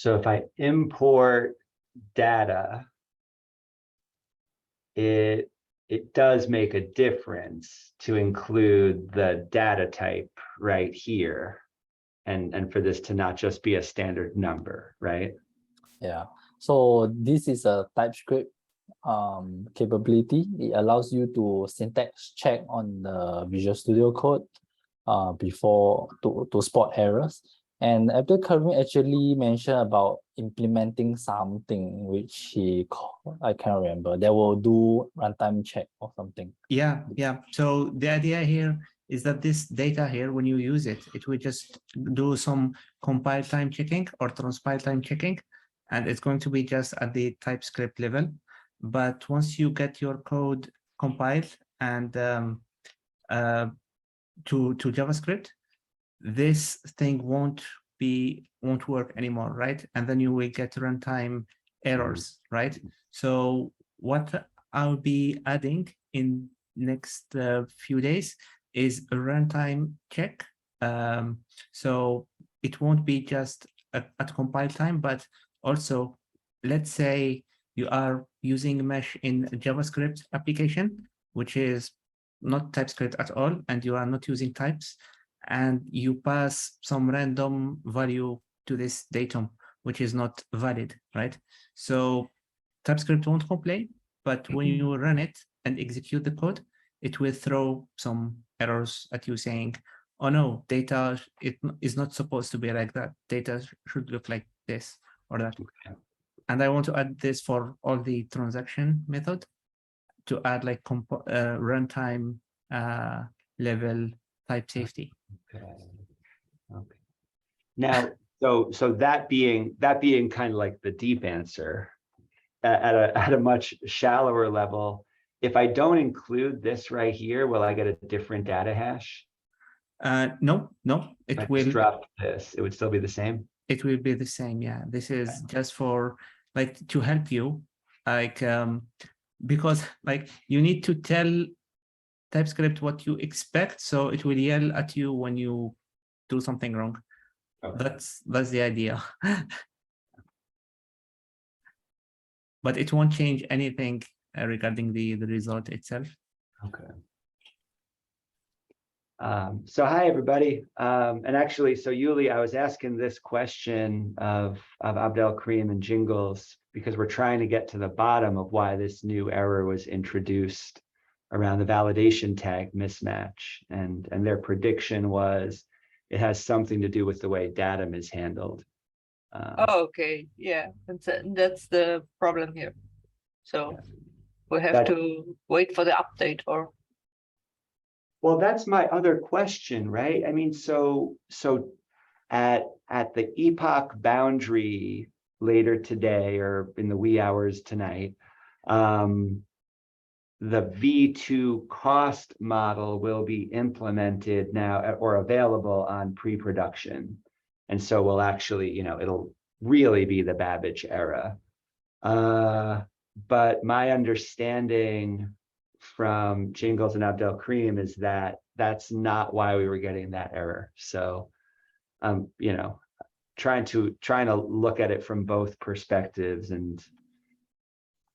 So if I import data, it does make a difference to include the data type right here, and for this to not just be a standard number, right? Yeah. So this is a TypeScript capability. It allows you to syntax check on the Visual Studio Code before to spot errors. And Abdul Karim actually mentioned about implementing something which I can't remember. They will do runtime check or something. Yeah. So the idea here is that this data here, when you use it, it will just do some compile time checking or transpile time checking, and it's going to be just at the TypeScript level. But once you get your code compiled and to JavaScript, this thing won't work anymore, right? And then you will get runtime errors, right? So what I'll be adding in next few days is a runtime check. So it won't be just at compile time, but also, let's say you are using mesh in a JavaScript application, which is not TypeScript at all, and you are not using types, and you pass some random value to this datum, which is not valid, right? So TypeScript won't complain, but when you run it and execute the code, it will throw some errors at you saying, oh no, data it is not supposed to be like that. Data should look like this or that. Okay. And I want to add this for all the transaction method to add like runtime level type safety. Okay. Now, so that being kind of like the deep answer, at a much shallower level, if I don't include this right here, will I get a different data hash? No. It will drop this. It would still be the same. It will be the same. Yeah. This is just for like to help you, like because like you need to tell TypeScript what you expect, so it will yell at you when you do something wrong. Okay. That's the idea. But it won't change anything regarding the result itself. Okay. So hi everybody, and actually, so Yuli, I was asking this question of Abdel Karim and Jingles because we're trying to get to the bottom of why this new error was introduced around the validation tag mismatch, and their prediction was it has something to do with the way datum is handled. Oh, okay, yeah, that's the problem here. So yeah. We have to wait for the update, or. Well, that's my other question, right? I mean, so at the epoch boundary later today or in the wee hours tonight, the V2 cost model will be implemented now or available on pre-production. And so we'll actually, it'll really be the Babbage era. But my understanding from Jingles and Abdel Karim is that that's not why we were getting that error. So, trying to look at it from both perspectives, and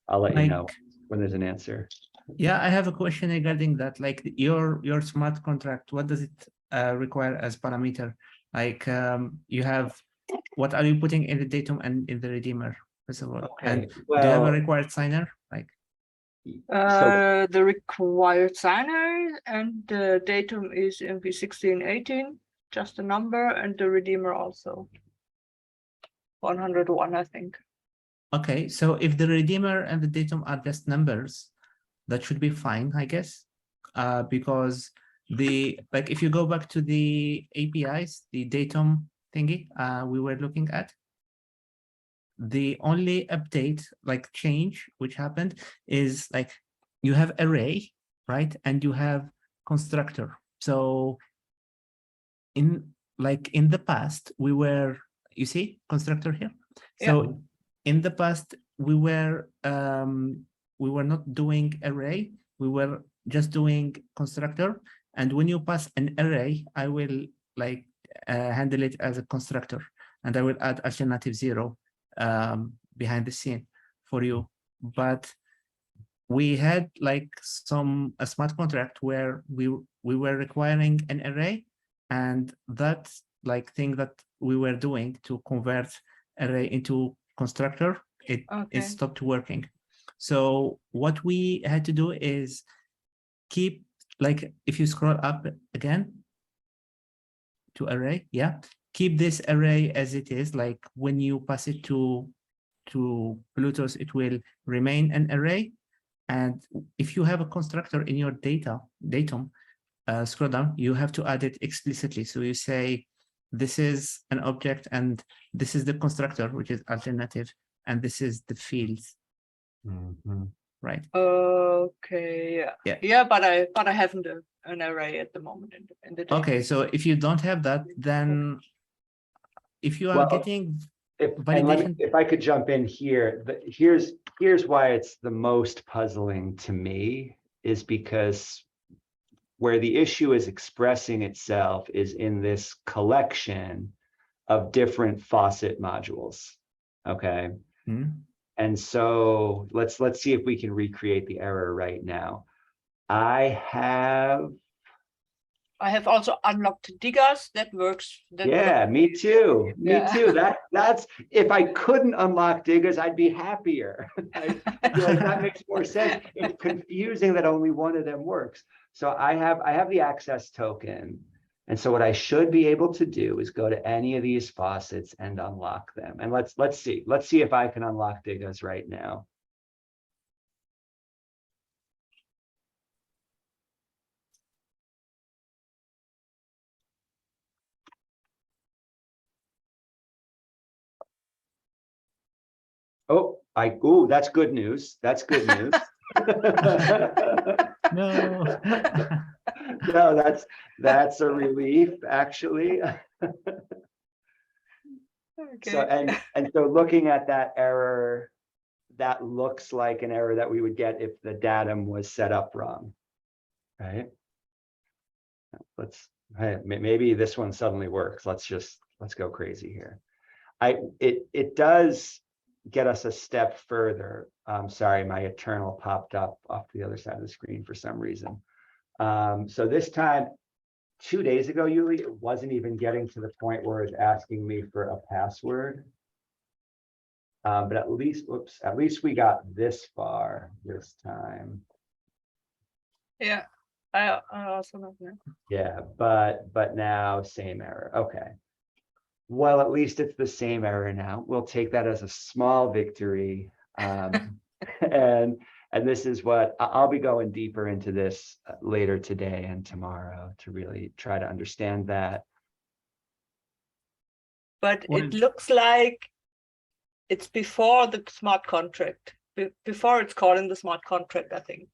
I'll let you know when there's an answer. Yeah, I have a question regarding that. Like your smart contract, what does it require as parameter? Like you have, what are you putting in the datum and in the redeemer, first of all? Okay. And do you have a required signer? Like the required signer and the datum is MP1618, just a number, and the redeemer also 101, I think. Okay, so if the redeemer and the datum are just numbers, that should be fine, I guess, because if you go back to the APIs, the datum thingy we were looking at, the only update, like change, which happened is like you have array, right? And you have constructor. So in the past, we were, you see constructor here? So yeah. In the past, we were not doing array. We were just doing constructor. And when you pass an array, I will handle it as a constructor, and I will add alternative 0 behind the scene for you. But we had like a smart contract where we were requiring an array, and that like thing that we were doing to convert array into constructor, it stopped working. So what we had to do is keep, like, if you scroll up again to array, keep this array as it is. Like when you pass it to Plutus, it will remain an array. And if you have a constructor in your datum, scroll down, you have to add it explicitly. So you say, this is an object and this is the constructor, which is alternative, and this is the fields. Right. Okay. Yeah, but I haven't an array at the moment in the data. Okay, so if you don't have that, then if you are getting validation, if I could jump in here, here's why it's the most puzzling to me, is because where the issue is expressing itself is in this collection of different faucet modules. Okay. And so let's see if we can recreate the error right now. I have also unlocked diggers. That works. Me too. Me too. That's if I couldn't unlock diggers, I'd be happier. I feel like that makes more sense. It's confusing that only one of them works. So I have the access token. And so what I should be able to do is go to any of these faucets and unlock them. And let's see if I can unlock diggers right now. Oh, that's good news. That's good news. no. No, that's a relief, actually. Okay. So and so looking at that error, that looks like an error that we would get if the datum was set up wrong, right? Maybe this one suddenly works. Let's go crazy here. It does get us a step further. Sorry, my eternal popped up off the other side of the screen for some reason. So this time, 2 days ago, Yuli, it wasn't even getting to the point where it's asking me for a password. But at least we got this far this time. Yeah, I also know that. Yeah, but now same error. Okay. Well, at least it's the same error now. We'll take that as a small victory. And this is what I'll be going deeper into this later today and tomorrow to really try to understand that. But it looks like it's before the smart contract, before it's calling the smart contract, I think.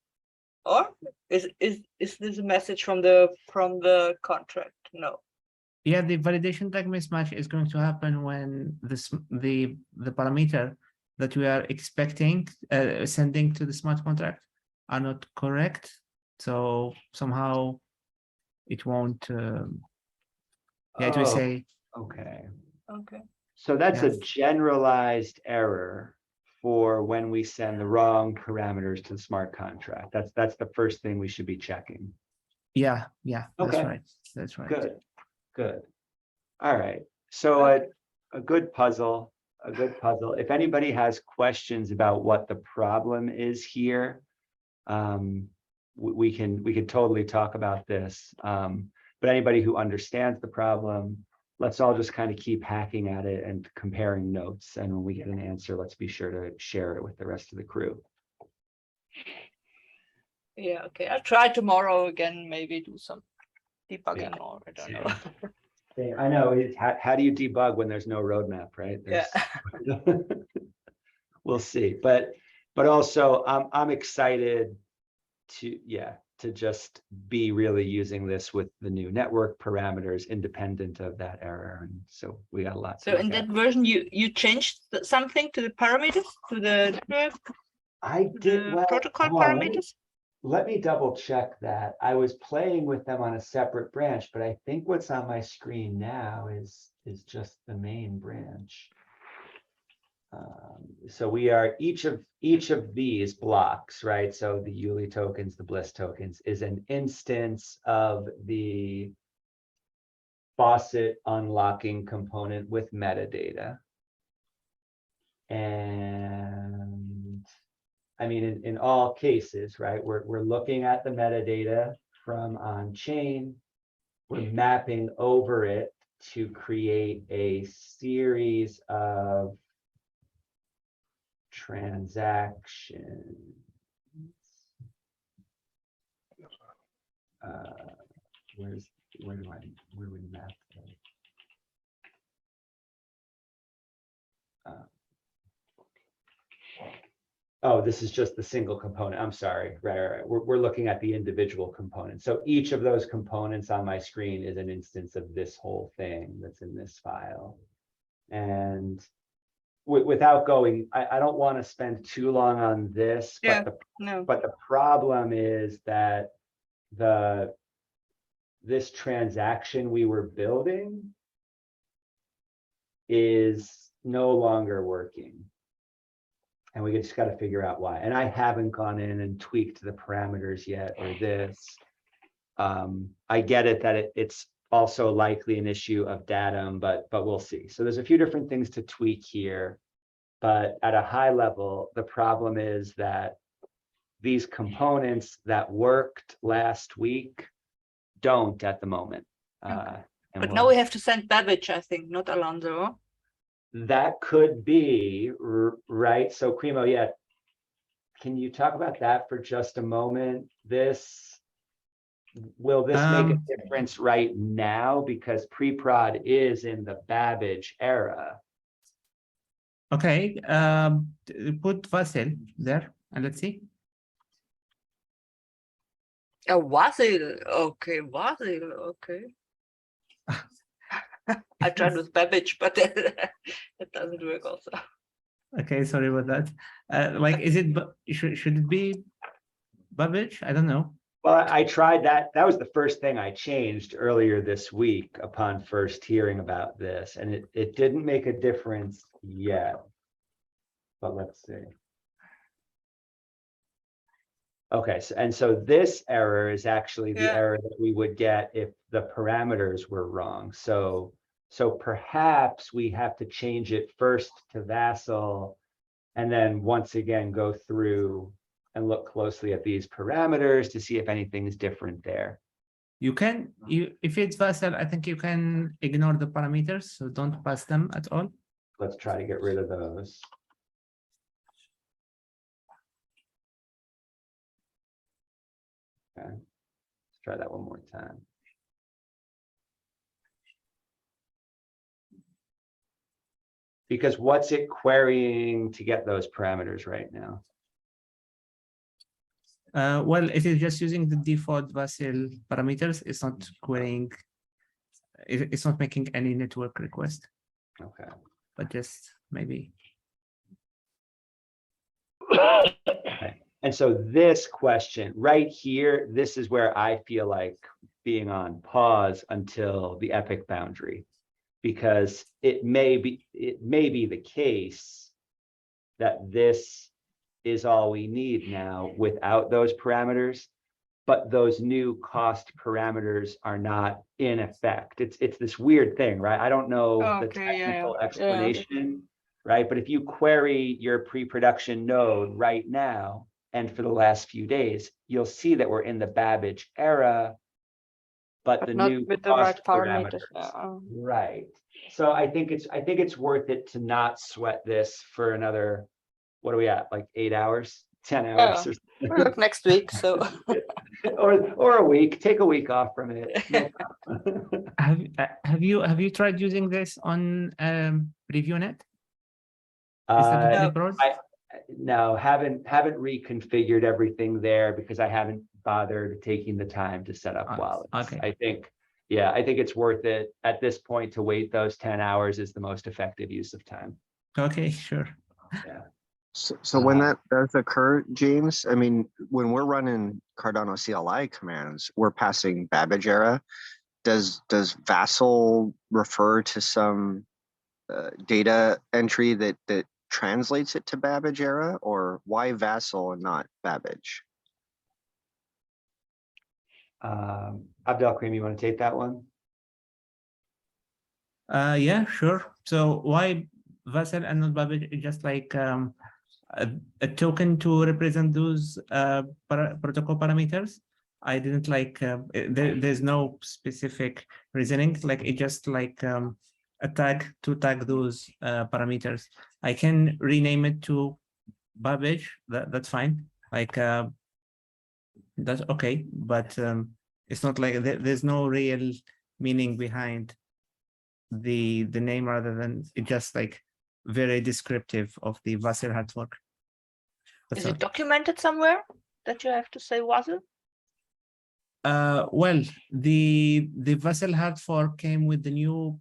Or is this a message from the contract? No. Yeah, the validation tag mismatch is going to happen when the parameter that we are expecting sending to the smart contract are not correct. So somehow it won't. It will say. Okay. Okay. So that's a generalized error for when we send the wrong parameters to the smart contract. That's the first thing we should be checking. Yeah. Okay. That's right. Good. All right. So a good puzzle. If anybody has questions about what the problem is here, we can totally talk about this. But anybody who understands the problem, let's all just kind of keep hacking at it and comparing notes. And when we get an answer, let's be sure to share it with the rest of the crew. Yeah, okay. I'll try tomorrow again, maybe do some debugging or I don't know. I know. How do you debug when there's no roadmap, right? We'll see. But also, I'm excited to just be really using this with the new network parameters independent of that error. And so we got a lot. So in that version, you changed something to the parameters, to the protocol parameters? Let me double check that. I was playing with them on a separate branch, but I think what's on my screen now is just the main branch. So we are each of these blocks, right? So the Yuli tokens, the Bliss tokens is an instance of the faucet unlocking component with metadata. And I mean, in all cases, right, we're looking at the metadata from on chain, we're mapping over it to create a series of transactions. Where would we map that? Oh, this is just the single component. I'm sorry. Right. We're looking at the individual components. So each of those components on my screen is an instance of this whole thing that's in this file. And without going, I don't want to spend too long on this, Yeah, but no. the problem is that this transaction we were building is no longer working. And we just got to figure out why. And I haven't gone in and tweaked the parameters yet or this. I get it that it's also likely an issue of datum, but we'll see. So there's a few different things to tweak here. But at a high level, the problem is that these components that worked last week don't at the moment. But now we have to send Babbage, I think, not Alonso. That could be, right? So Cremo, yeah. Can you talk about that for just a moment? Will this make a difference right now? Because pre-prod is in the Babbage era. Okay, put Vasil there and let's see. Oh, Vasil. Okay, Vasil. Okay. I tried with Babbage, but it doesn't work also. Okay, sorry about that. Like, is it, should it be Babbage? I don't know. Well, I tried that. That was the first thing I changed earlier this week upon first hearing about this, and it didn't make a difference yet. But let's see. Okay, so this error is actually the error that we would get if the parameters were wrong. So perhaps we have to change it first to Vasil, and then once again go through and look closely at these parameters to see if anything's different there. You can, if it's Vasil, I think you can ignore the parameters, so don't pass them at all. Let's try to get rid of those. Okay, let's try that one more time. Because what's it querying to get those parameters right now? Well, it is just using the default Vasil parameters. It's not querying, it's not making any network request. Okay. But just maybe. Okay. And so this question right here, this is where I feel like being on pause until the epic boundary, because it may be the case that this is all we need now without those parameters, but those new cost parameters are not in effect. It's this weird thing, right? I don't know the technical explanation, right? But if you query your pre-production node right now, and for the last few days, you'll see that we're in the Babbage era, but the new with the cost right parameters. Right. So I think it's worth it to not sweat this for another, what are we at? Like 8 hours, 10 hours, or look next week. So or a week. Take a week off from it. No Have you tried using this on PreviewNet? No, haven't reconfigured everything there because I haven't bothered taking the time to set up wallets. Okay. I think it's worth it at this point to wait those 10 hours is the most effective use of time. Okay, sure. Yeah. So when that does occur, James, I mean, when we're running Cardano CLI commands, we're passing Babbage era. Does Vasil refer to some data entry that translates it to Babbage era, or why Vasil and not Babbage? Abdel Karim, you want to take that one? Yeah, sure. So why Vasil and not Babbage? It's just like a token to represent those protocol parameters. I didn't like, there's no specific reasoning, like it just like a tag to tag those parameters. I can rename it to Babbage, that's fine. Like that's okay, but it's not like there's no real meaning behind the name, rather than it just like very descriptive of the Vasil hard fork. That's Is all. it documented somewhere that you have to say Vasil? Well, the Vasil hard fork came with the new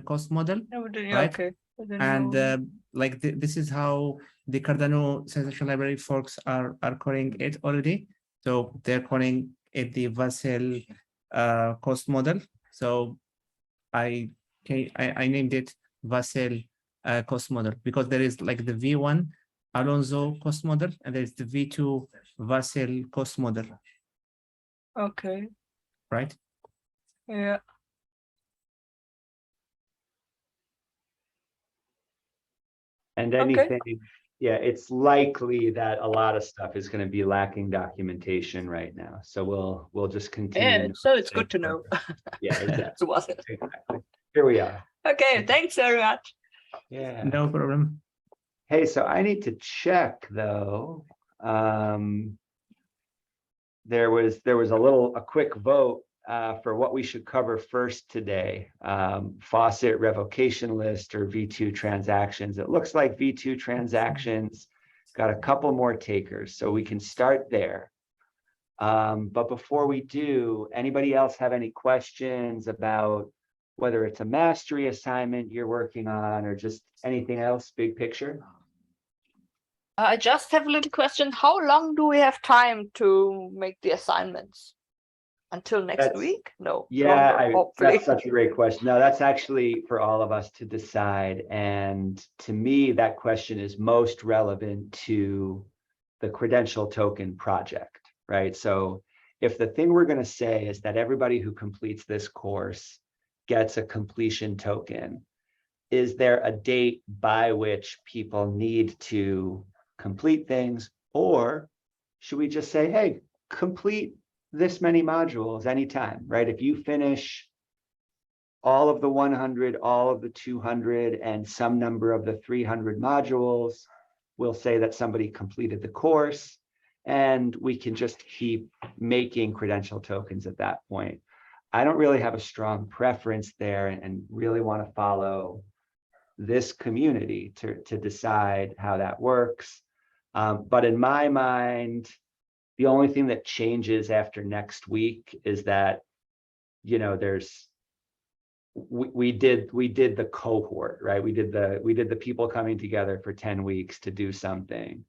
cost model, No, right? okay. I didn't and know. like this is how the Cardano citation library forks are calling it already. So they're calling it the Vasil cost model. So I named it Vasil cost model because there is like the V1 Alonso cost model and there's the V2 Vasil cost model, Okay. right? Yeah. And Okay. anything, yeah, it's likely that a lot of stuff is going to be lacking documentation right now. So we'll just continue. Yeah, so it's good to know. Yeah, exactly. So Vasil. Exactly. Here we are. Okay, thanks very much. Yeah. No problem. Hey, so I need to check though. There was a quick vote for what we should cover first today. Faucet revocation list or V2 transactions. It looks like V2 transactions got a couple more takers, so we can start there. But before we do, anybody else have any questions about whether it's a mastery assignment you're working on or just anything else, big picture? I just have a little question. How long do we have time to make the assignments? Until next That's- week? No. Yeah, longer, hopefully. that's such a great question. No, that's actually for all of us to decide. And to me, that question is most relevant to the credential token project, right? So if the thing we're going to say is that everybody who completes this course gets a completion token, is there a date by which people need to complete things? Or should we just say, hey, complete this many modules anytime, right? If you finish all of the 100, all of the 200, and some number of the 300 modules, we'll say that somebody completed the course, and we can just keep making credential tokens at that point. I don't really have a strong preference there and really want to follow this community to decide how that works. But in my mind, the only thing that changes after next week is that, you know, we did the cohort, right? We did the people coming together for 10 weeks to do something.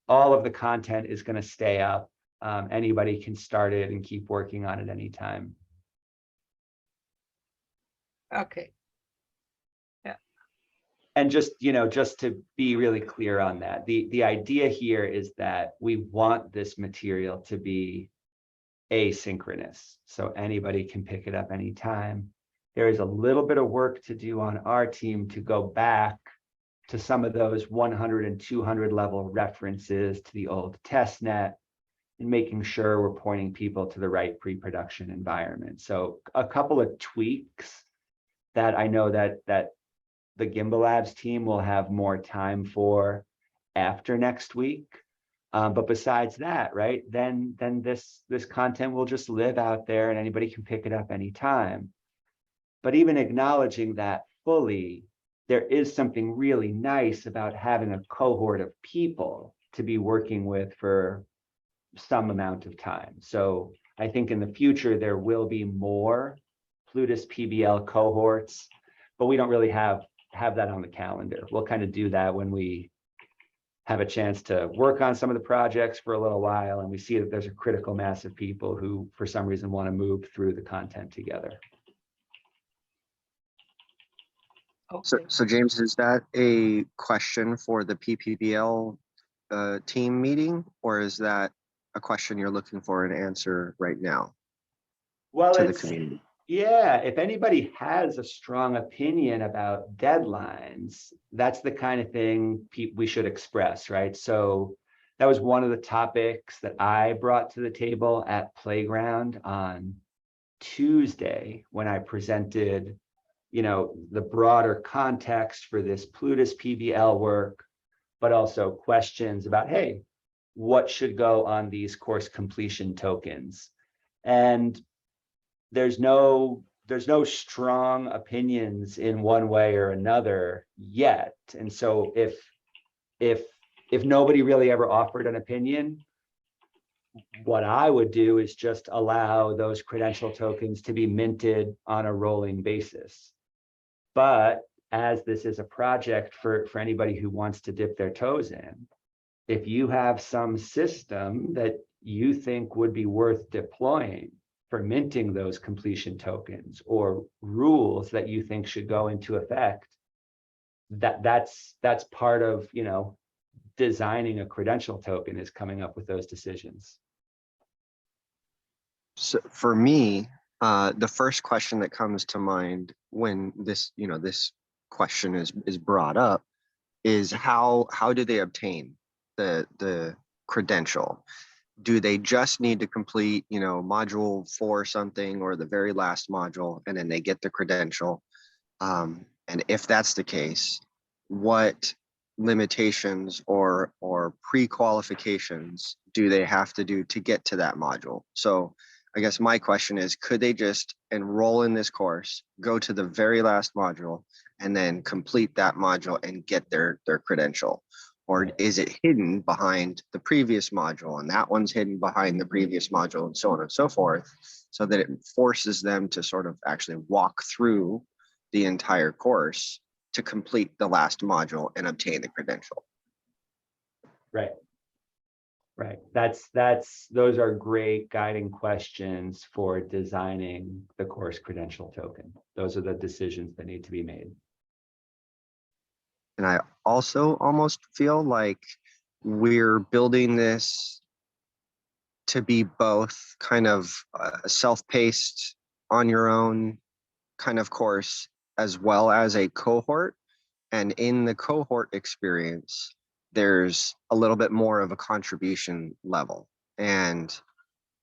All of the content is going to stay up. Anybody can start it and keep working on it anytime. Okay. And just, you know, just to be really clear on that, the idea here is that we want this material to be asynchronous, so anybody can pick it up anytime. There is a little bit of work to do on our team to go back to some of those 100 and 200 level references to the old testnet and making sure we're pointing people to the right pre-production environment. So a couple of tweaks that I know that the Gimbal Labs team will have more time for after next week. But besides that, right, then this content will just live out there and anybody can pick it up anytime. But even acknowledging that fully, there is something really nice about having a cohort of people to be working with for some amount of time. So I think in the future, there will be more Plutus PBL cohorts, but we don't really have that on the calendar. We'll kind of do that when we have a chance to work on some of the projects for a little while and we see that there's a critical mass of people who for some reason want to move through the content together. So, Okay. so James, is that a question for the PPBL team meeting, or is that a question you're looking for an answer right now Well, to the it's, community? yeah, if anybody has a strong opinion about deadlines, that's the kind of thing we should express, right? So that was one of the topics that I brought to the table at Playground on Tuesday when I presented, the broader context for this Plutus PBL work, but also questions about, hey, what should go on these course completion tokens? And there's no strong opinions in one way or another yet. And so if nobody really ever offered an opinion, what I would do is just allow those credential tokens to be minted on a rolling basis. But as this is a project for anybody who wants to dip their toes in, if you have some system that you think would be worth deploying for minting those completion tokens, or rules that you think should go into effect, that's part of, designing a credential token, is coming up with those decisions. So for me, the first question that comes to mind when this question is brought up is how do they obtain the credential? Do they just need to complete, module 4 something, or the very last module, and then they get the credential? And if that's the case, what limitations or pre-qualifications do they have to do to get to that module? So I guess my question is, could they just enroll in this course, go to the very last module, and then complete that module and get their credential? Or is it hidden behind the previous module, and that one's hidden behind the previous module, and so on and so forth, so that it forces them to sort of actually walk through the entire course to complete the last module and obtain the credential? Right. Those are great guiding questions for designing the course credential token. Those are the decisions that need to be made. And I also almost feel like we're building this to be both kind of a self-paced, on your own kind of course, as well as a cohort. And in the cohort experience, there's a little bit more of a contribution level. And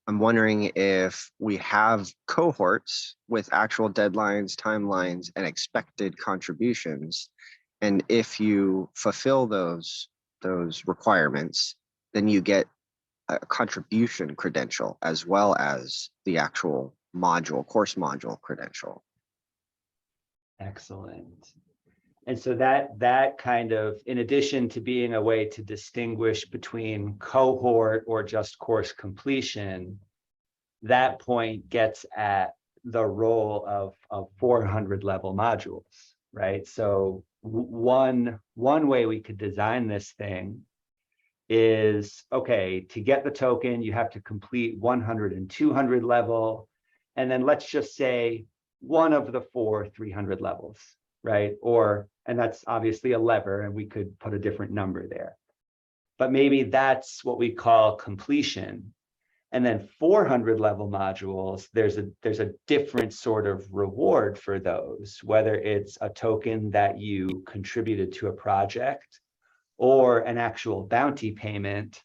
I'm wondering if we have cohorts with actual deadlines, timelines, and expected contributions. And if you fulfill those requirements, then you get a contribution credential as well as the actual course module credential. Excellent. And so that kind of, in addition to being a way to distinguish between cohort or just course completion, that point gets at the role of 400 level modules, right? So one way we could design this thing is, okay, to get the token, you have to complete 100 and 200 level. And then let's just say one of the 4 300 levels, right? And that's obviously a lever, and we could put a different number there. But maybe that's what we call completion. And then 400 level modules, there's a different sort of reward for those, whether it's a token that you contributed to a project, or an actual bounty payment,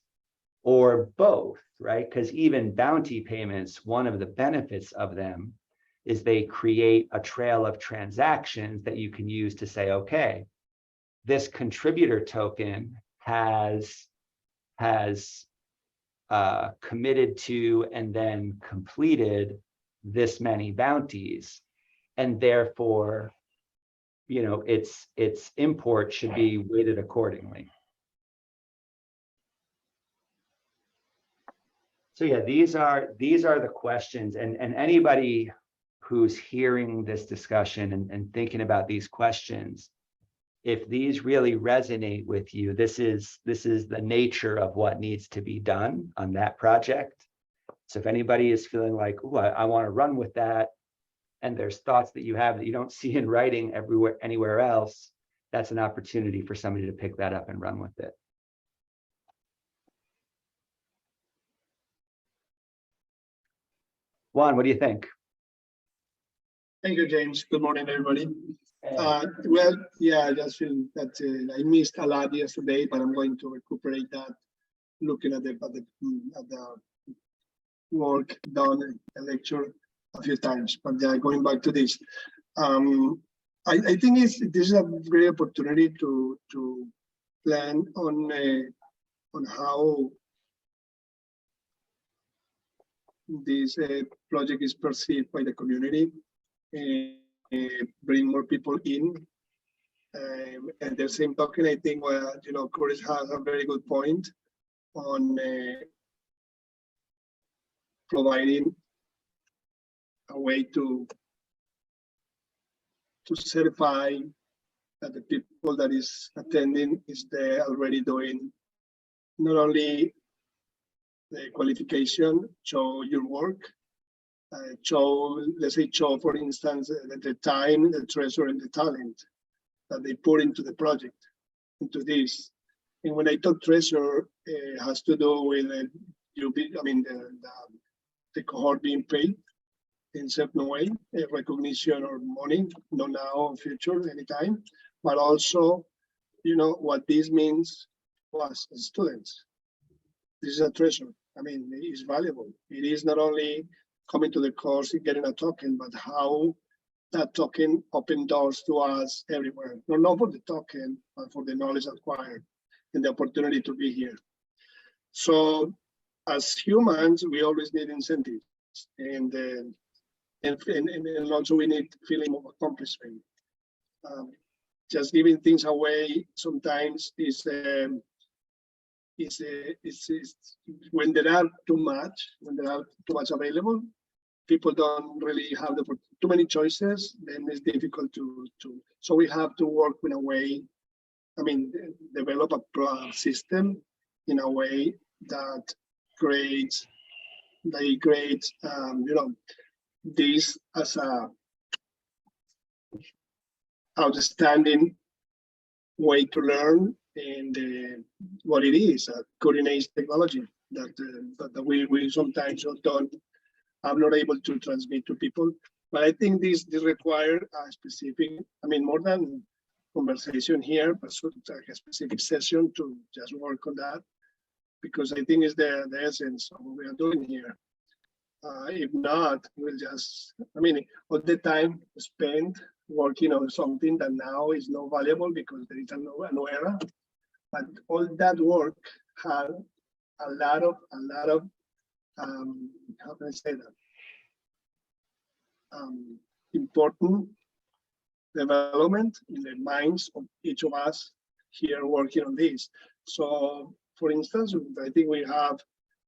or both, right? Because even bounty payments, one of the benefits of them is they create a trail of transactions that you can use to say, okay, this contributor token has committed to and then completed this many bounties, and therefore, its import should be weighted accordingly. So yeah, these are the questions, and anybody who's hearing this discussion and thinking about these questions, if these really resonate with you, this is the nature of what needs to be done on that project. So if anybody is feeling like, oh, I want to run with that, and there's thoughts that you have that you don't see in writing anywhere else, that's an opportunity for somebody to pick that up and run with it. Juan, what do you think? Thank you, James. Good morning, everybody. Well, yeah, I just feel that I missed a lot yesterday, but I'm going to recuperate that, looking at the work done in the lecture a few times. But yeah, going back to this, I think this is a great opportunity to plan on how this project is perceived by the community, and bring more people in. And the same token, I think, Chris has a very good point on providing a way to certify that the people that is attending is there already doing not only the qualification, show your work, let's say, for instance, the time, the treasure, and the talent that they put into the project, into this. And when I talk treasure, it has to do with the cohort being paid in certain way, recognition or money, not now or future, anytime, but also, what this means to us as students. This is a treasure. I mean, it is valuable. It is not only coming to the course and getting a token, but how that token opened doors to us everywhere. Not for the token, but for the knowledge acquired and the opportunity to be here. So as humans, we always need incentives, and also we need feeling of accomplishment. Just giving things away sometimes is when there are too much available, people don't really have too many choices, then it's difficult so we have to work in a way, develop a system in a way that creates this as a outstanding way to learn, and what it is, a cutting-edge technology that we sometimes I'm not able to transmit to people. But I think this require a specific, more than conversation here, but sort of like a specific session to just work on that, because I think it's the essence of what we are doing here. If not, we'll just, all the time spent working on something that now is not valuable because there is a new era. But all that work had a lot of how can I say that? Important development in the minds of each of us here working on this. So, for instance, I think we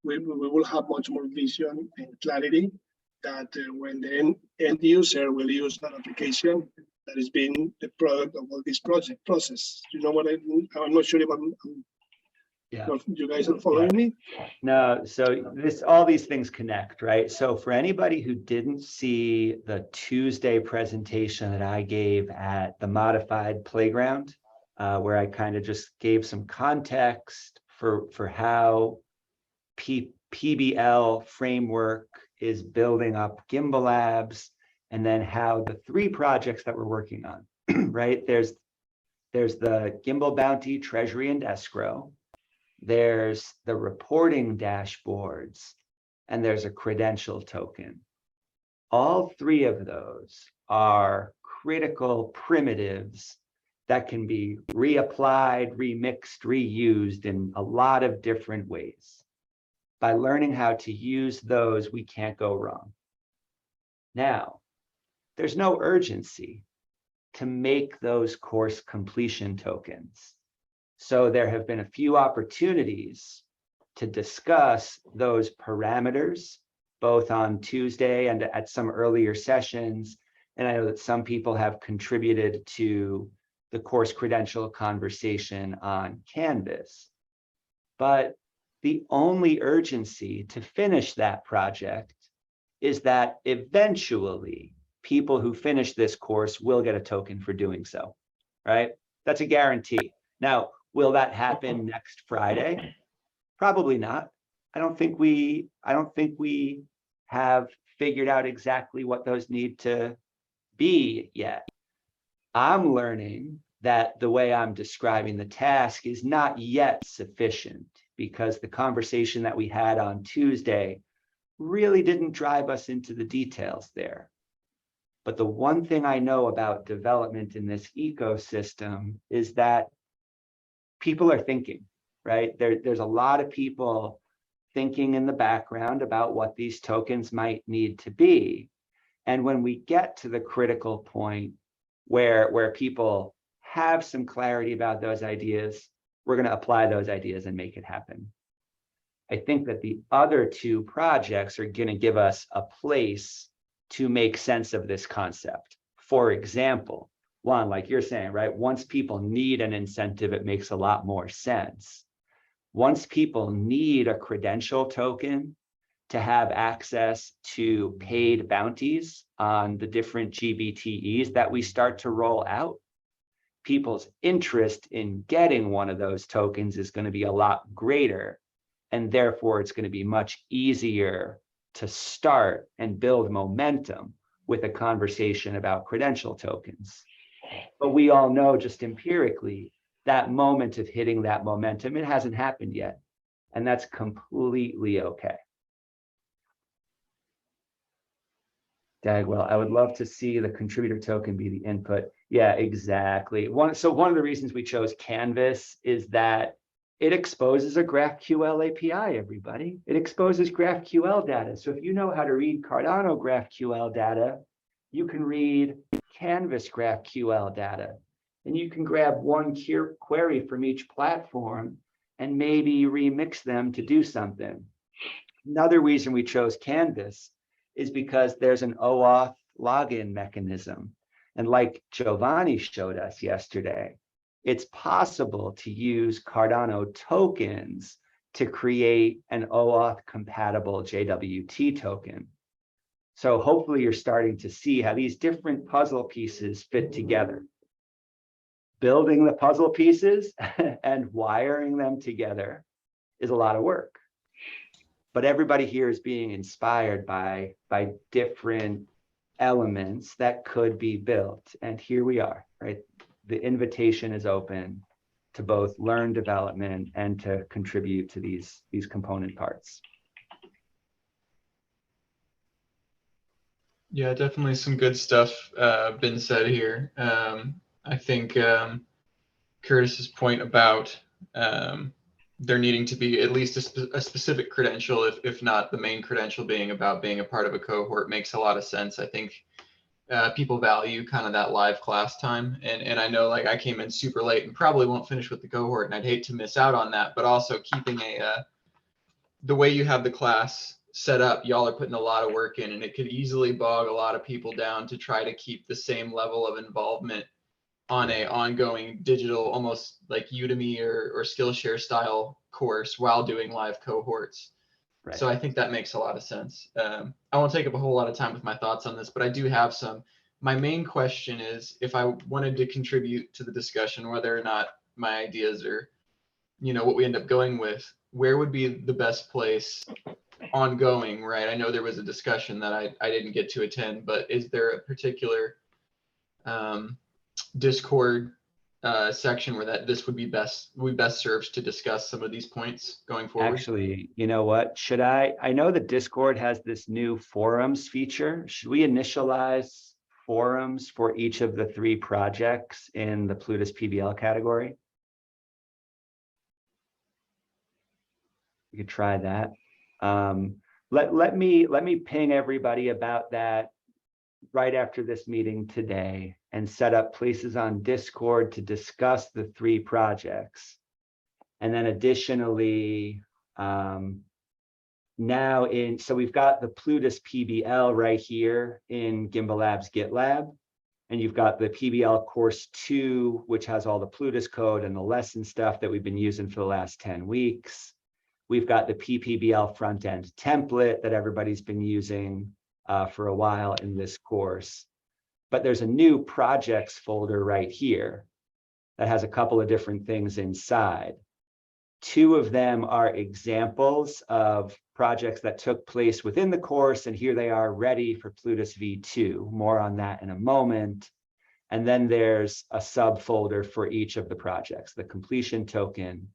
will have much more vision and clarity that when the end user will use that application that is being the product of all this project process. You know what I'm not sure if you guys are following me? No, so all these things connect, right? So for anybody who didn't see the Tuesday presentation that I gave at the modified playground, where I kind of just gave some context for how PBL framework is building up Gimbal Labs, and then how the 3 projects that we're working on, right? There's the Gimbal Bounty, Treasury, and Escrow. There's the reporting dashboards, and there's a credential token. All 3 of those are critical primitives that can be reapplied, remixed, reused in a lot of different ways. By learning how to use those, we can't go wrong. Now, there's no urgency to make those course completion tokens. So there have been a few opportunities to discuss those parameters, both on Tuesday and at some earlier sessions. And I know that some people have contributed to the course credential conversation on Canvas. But the only urgency to finish that project is that eventually people who finish this course will get a token for doing so, right? That's a guarantee. Now, will that happen next Friday? Probably not. I don't think we have figured out exactly what those need to be yet. I'm learning that the way I'm describing the task is not yet sufficient, because the conversation that we had on Tuesday really didn't drive us into the details there. But the one thing I know about development in this ecosystem is that people are thinking, right? There's a lot of people thinking in the background about what these tokens might need to be. And when we get to the critical point where people have some clarity about those ideas, we're going to apply those ideas and make it happen. I think that the other two projects are going to give us a place to make sense of this concept. For example, one, like you're saying, right? Once people need an incentive, it makes a lot more sense. Once people need a credential token to have access to paid bounties on the different GBTEs that we start to roll out, people's interest in getting one of those tokens is going to be a lot greater. And therefore, it's going to be much easier to start and build momentum with a conversation about credential tokens. But we all know just empirically that moment of hitting that momentum, it hasn't happened yet. And that's completely okay. Dagwell, I would love to see the contributor token be the input. Yeah, exactly. So one of the reasons we chose Canvas is that it exposes a GraphQL API, everybody. It exposes GraphQL data. So if you know how to read Cardano GraphQL data, you can read Canvas GraphQL data. And you can grab one query from each platform and maybe remix them to do something. Another reason we chose Canvas is because there's an OAuth login mechanism. And like Giovanni showed us yesterday, it's possible to use Cardano tokens to create an OAuth compatible JWT token. So hopefully you're starting to see how these different puzzle pieces fit together. Building the puzzle pieces and wiring them together is a lot of work. But everybody here is being inspired by different elements that could be built. And here we are, right? The invitation is open to both learn development and to contribute to these component parts. Yeah, definitely some good stuff been said here. I think Curtis's point about there needing to be at least a specific credential, if not the main credential being about being a part of a cohort, makes a lot of sense. I think people value kind of that live class time. And I know, like, I came in super late and probably won't finish with the cohort, and I'd hate to miss out on that, but also keeping the way you have the class set up, y'all are putting a lot of work in, and it could easily bog a lot of people down to try to keep the same level of involvement on a ongoing digital, almost like Udemy or Skillshare style course while doing live cohorts. Right. So I think that makes a lot of sense. I won't take up a whole lot of time with my thoughts on this, but I do have some. My main question is, if I wanted to contribute to the discussion, whether or not my ideas are, what we end up going with, where would be the best place ongoing, right? I know there was a discussion that I didn't get to attend, but is there a particular Discord section where this would be best served to discuss some of these points going forward? Actually, you know what? I know the Discord has this new forums feature. Should we initialize forums for each of the 3 projects in the Plutus PBL category? We could try that. Let me ping everybody about that right after this meeting today and set up places on Discord to discuss the 3 projects. And then additionally, so we've got the Plutus PBL right here in Gimbal Labs GitLab. And you've got the PBL course 2, which has all the Plutus code and the lesson stuff that we've been using for the last 10 weeks. We've got the PPBL front-end template that everybody's been using for a while in this course. but there's a new projects folder right here that has a couple of different things inside. 2 of them are examples of projects that took place within the course, and here they are ready for Plutus V2. More on that in a moment. And then there's a subfolder for each of the projects, the completion token,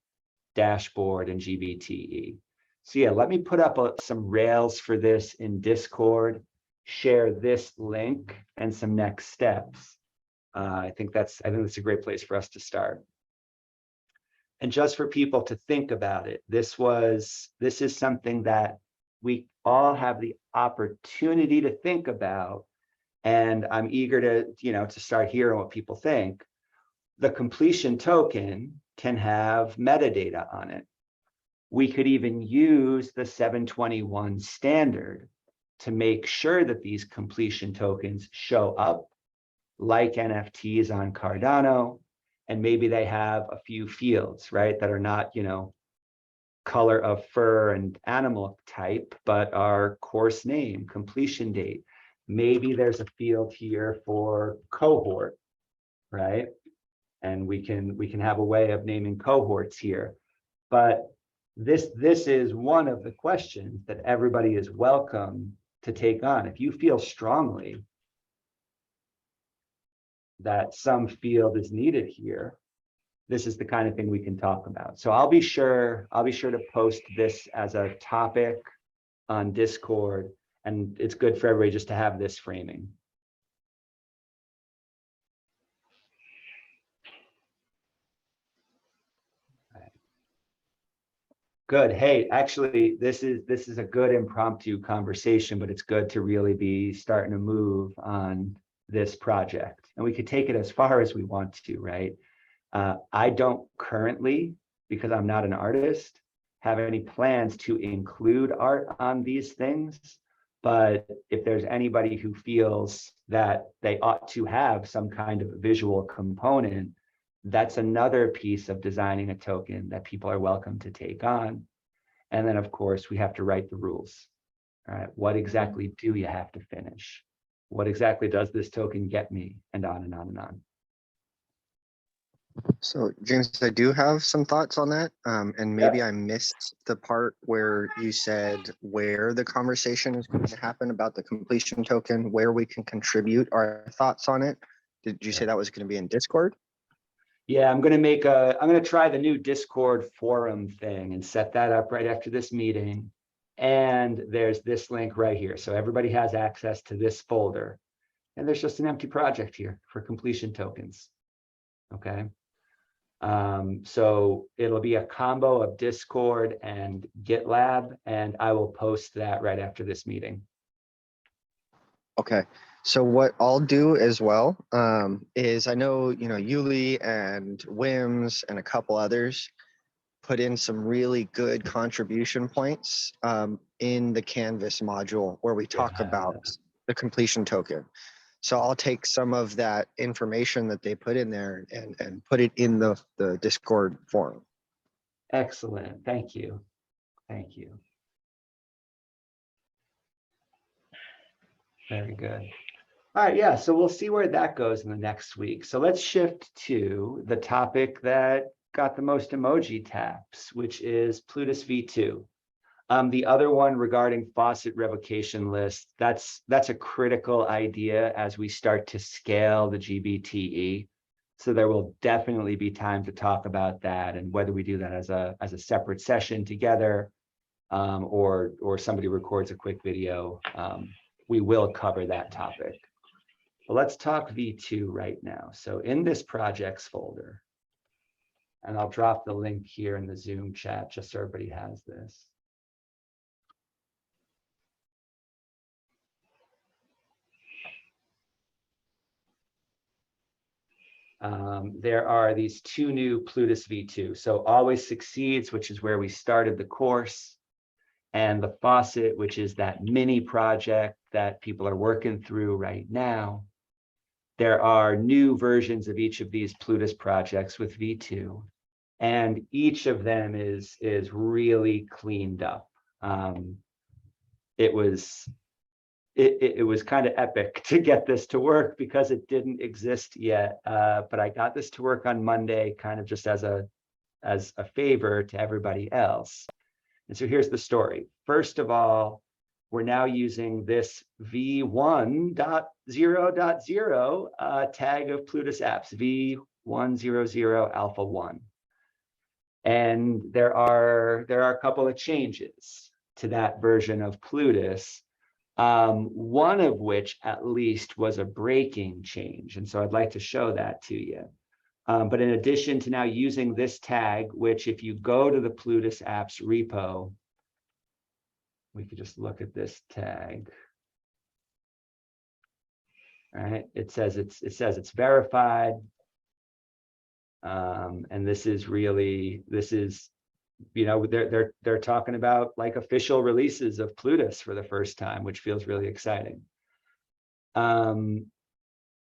dashboard, and GBTE. So yeah, let me put up some rails for this in Discord, share this link and some next steps. I think that's a great place for us to start. And just for people to think about it, this is something that we all have the opportunity to think about. And I'm eager to start hearing what people think. The completion token can have metadata on it. We could even use the 721 standard to make sure that these completion tokens show up like NFTs on Cardano, and maybe they have a few fields, right, that are not, color of fur and animal type, but are course name, completion date. Maybe there's a field here for cohort, right? And we can have a way of naming cohorts here. But this is one of the questions that everybody is welcome to take on. If you feel strongly that some field is needed here, this is the kind of thing we can talk about. So I'll be sure to post this as a topic on Discord, and it's good for everybody just to have this framing. Good. Hey, actually, this is a good impromptu conversation, but it's good to really be starting to move on this project. And we could take it as far as we want to, right? I don't currently, because I'm not an artist, have any plans to include art on these things. But if there's anybody who feels that they ought to have some kind of visual component, that's another piece of designing a token that people are welcome to take on. And then, of course, we have to write the rules. All right, what exactly do you have to finish? What exactly does this token get me? And on and on and on. So, James, I do have some thoughts on that. And maybe I missed the part where you said where the conversation is going to happen about the completion token, where we can contribute our thoughts on it. Did you say that was going to be in Discord? Yeah, I'm going to try the new Discord forum thing and set that up right after this meeting. And there's this link right here. So everybody has access to this folder. And there's just an empty project here for completion tokens. Okay. So it'll be a combo of Discord and GitLab, and I will post that right after this meeting. Okay. So what I'll do as well is I know, Yuli and Wims and a couple others put in some really good contribution points in the Canvas module where we talk about the completion token. So I'll take some of that information that they put in there and put it in the Discord forum. Excellent. Thank you. Thank you. Very good. All right, yeah, so we'll see where that goes in the next week. So let's shift to the topic that got the most emoji taps, which is Plutus V2. The other one regarding faucet revocation list, that's a critical idea as we start to scale the GBTE. So there will definitely be time to talk about that, and whether we do that as a separate session together, or somebody records a quick video, we will cover that topic. But let's talk V2 right now. So in this projects folder, and I'll drop the link here in the Zoom chat just so everybody has this. There are these 2 new Plutus V2. So Always Succeeds, which is where we started the course, and the Faucet, which is that mini project that people are working through right now. There are new versions of each of these Plutus projects with V2, and each of them is really cleaned up. It was it was kind of epic to get this to work because it didn't exist yet. But I got this to work on Monday, kind of just as a favor to everybody else. And so here's the story. First of all, we're now using this v1.0.0 tag of Plutus apps, v100 alpha 1. And there are a couple of changes to that version of Plutus, one of which at least was a breaking change. And so I'd like to show that to you. But in addition to now using this tag, which if you go to the Plutus apps repo, we could just look at this tag. All right, it says it's verified. And this is, you know, they're talking about like official releases of Plutus for the first time, which feels really exciting.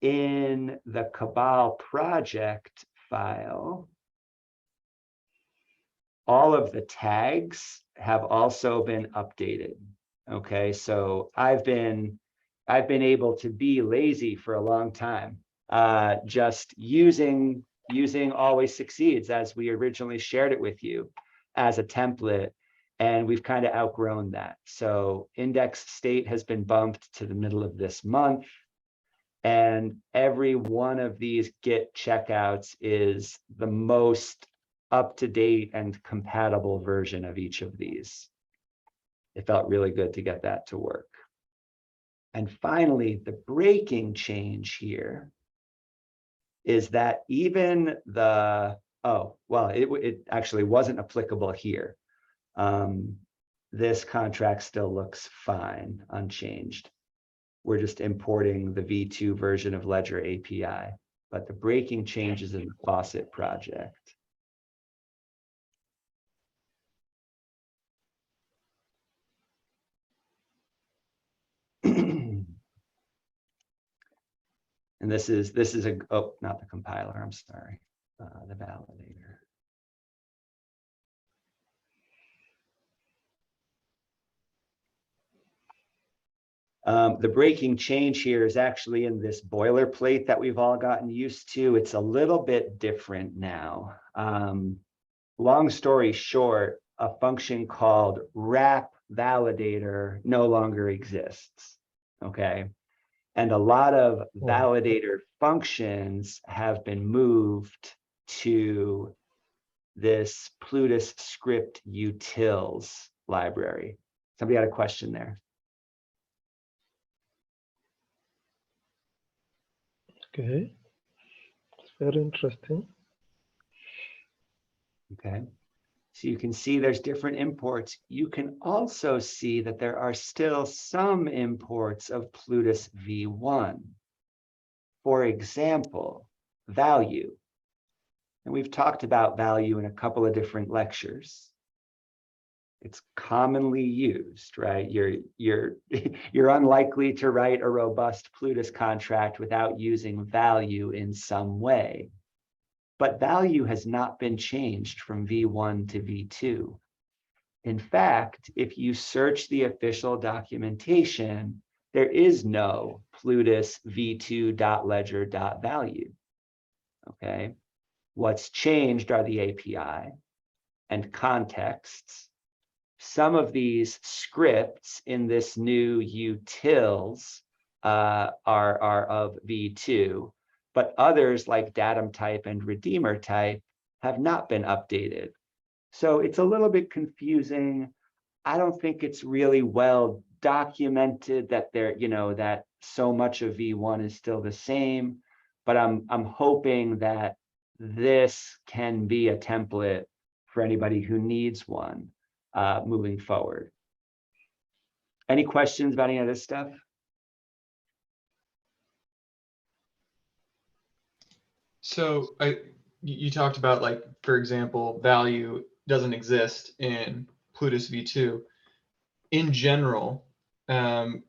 In the Cabal project file, all of the tags have also been updated. Okay, so I've been able to be lazy for a long time, just using Always Succeeds as we originally shared it with you as a template, and we've kind of outgrown that. So index state has been bumped to the middle of this month, and every one of these Git checkouts is the most up-to-date and compatible version of each of these. It felt really good to get that to work. And finally, the breaking change here is that even the, it actually wasn't applicable here. This contract still looks fine, unchanged. We're just importing the V2 version of Ledger API, but the breaking changes in the Faucet project. And this is not the compiler, I'm sorry, the validator. The breaking change here is actually in this boilerplate that we've all gotten used to. It's a little bit different now. Long story short, a function called wrap validator no longer exists, okay? And a lot of validator functions have been moved to this Plutus script utils library. Somebody had a question there. Okay, it's very interesting. Okay, so you can see there's different imports. You can also see that there are still some imports of Plutus V1. For example, value. And we've talked about value in a couple of different lectures. It's commonly used, right? You're unlikely to write a robust Plutus contract without using value in some way. But value has not been changed from V1 to V2. In fact, if you search the official documentation, there is no Plutus v2.ledger.value. Okay, what's changed are the API and contexts. Some of these scripts in this new utils are of V2, but others like datum type and redeemer type have not been updated. So it's a little bit confusing. I don't think it's really well documented that that so much of V1 is still the same, but I'm hoping that this can be a template for anybody who needs one moving forward. Any questions about any of this stuff? So you talked about, like, for example, value doesn't exist in Plutus V2. In general, are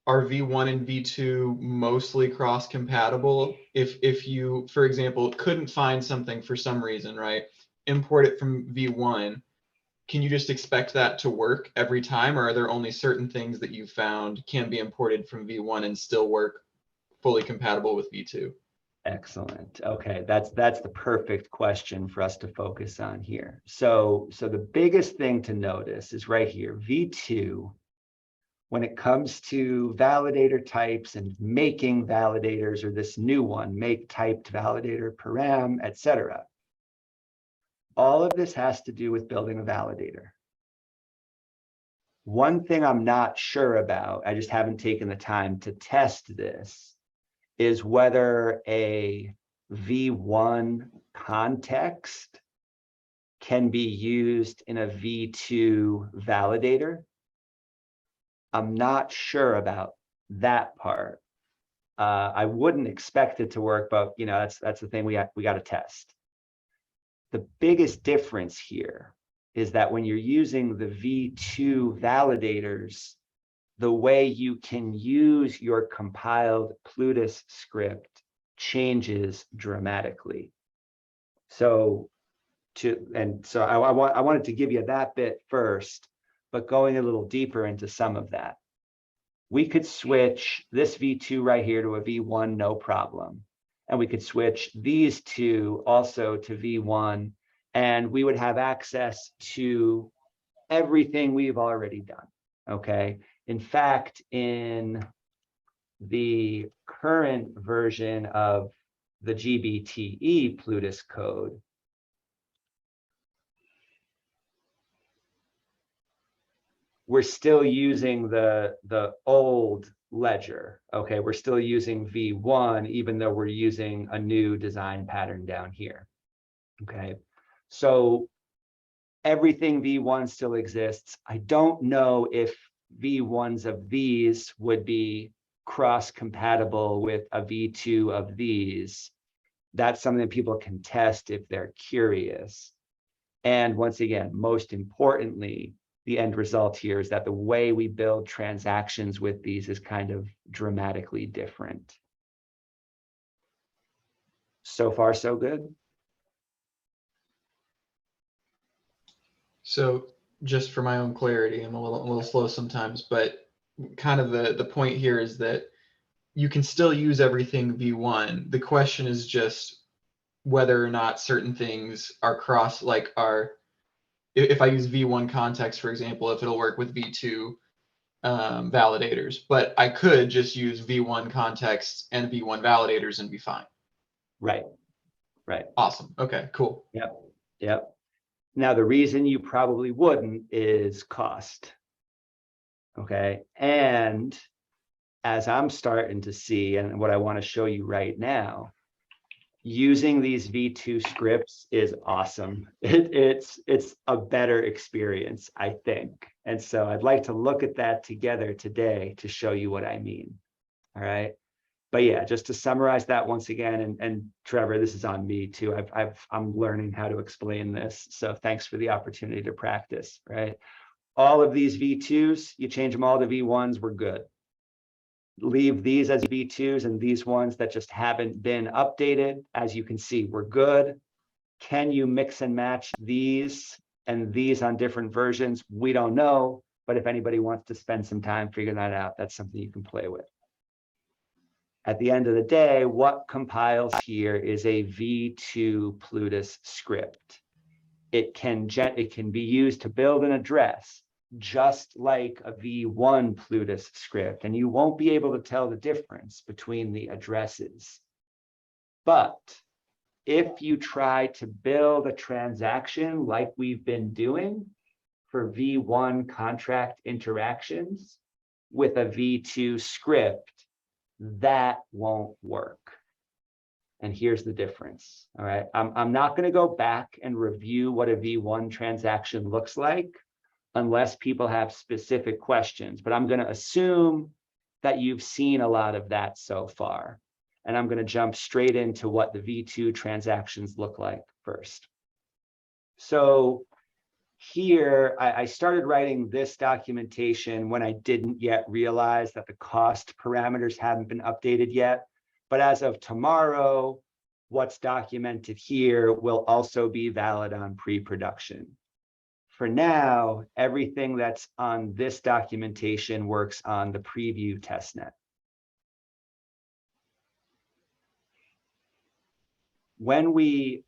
V1 and V2 mostly cross-compatible? If you, for example, couldn't find something for some reason, right? Import it from V1. can you just expect that to work every time, or are there only certain things that you found can be imported from V1 and still work fully compatible with V2? Excellent. Okay, that's the perfect question for us to focus on here. So the biggest thing to notice is right here, V2, when it comes to validator types and making validators, or this new one, make typed validator, param, etc. All of this has to do with building a validator. One thing I'm not sure about, I just haven't taken the time to test this, is whether a V1 context can be used in a V2 validator. I'm not sure about that part. I wouldn't expect it to work, but you know, that's the thing we got to test. The biggest difference here is that when you're using the V2 validators, the way you can use your compiled Plutus script changes dramatically. So I wanted to give you that bit first, but going a little deeper into some of that. We could switch this V2 right here to a V1, no problem. And we could switch these two also to V1, and we would have access to everything we've already done, okay? In fact, in the current version of the GBTE Plutus code, we're still using the old ledger, okay? We're still using V1, even though we're using a new design pattern down here, okay? So everything V1 still exists. I don't know if V1s of these would be cross-compatible with a V2 of these. That's something that people can test if they're curious. And once again, most importantly, the end result here is that the way we build transactions with these is kind of dramatically different. So far, so good. So just for my own clarity, I'm a little slow sometimes, but kind of the point here is that you can still use everything V1. The question is just whether or not certain things are if I use V1 context, for example, if it'll work with V2 validators, but I could just use V1 context and V1 validators and be fine. Right. Awesome. Okay, cool. Yep. Now, the reason you probably wouldn't is cost. Okay. And as I'm starting to see, and what I want to show you right now, using these V2 scripts is awesome. It's a better experience, I think. And so I'd like to look at that together today to show you what I mean. All right. But yeah, just to summarize that once again, and Trevor, this is on me too. I'm learning how to explain this. So thanks for the opportunity to practice, right? All of these V2s, you change them all to V1s, we're good. Leave these as V2s, and these ones that just haven't been updated, as you can see, we're good. Can you mix and match these and these on different versions? We don't know, but if anybody wants to spend some time figuring that out, that's something you can play with. At the end of the day, what compiles here is a V2 Plutus script. It can be used to build an address, just like a V1 Plutus script, and you won't be able to tell the difference between the addresses. But if you try to build a transaction like we've been doing for V1 contract interactions with a V2 script, that won't work. And here's the difference. All right. I'm not going to go back and review what a V1 transaction looks like unless people have specific questions, but I'm going to assume that you've seen a lot of that so far. And I'm going to jump straight into what the V2 transactions look like first. So here, I started writing this documentation when I didn't yet realize that the cost parameters haven't been updated yet. But as of tomorrow, what's documented here will also be valid on pre-production. for now, everything that's on this documentation works on the preview testnet. When we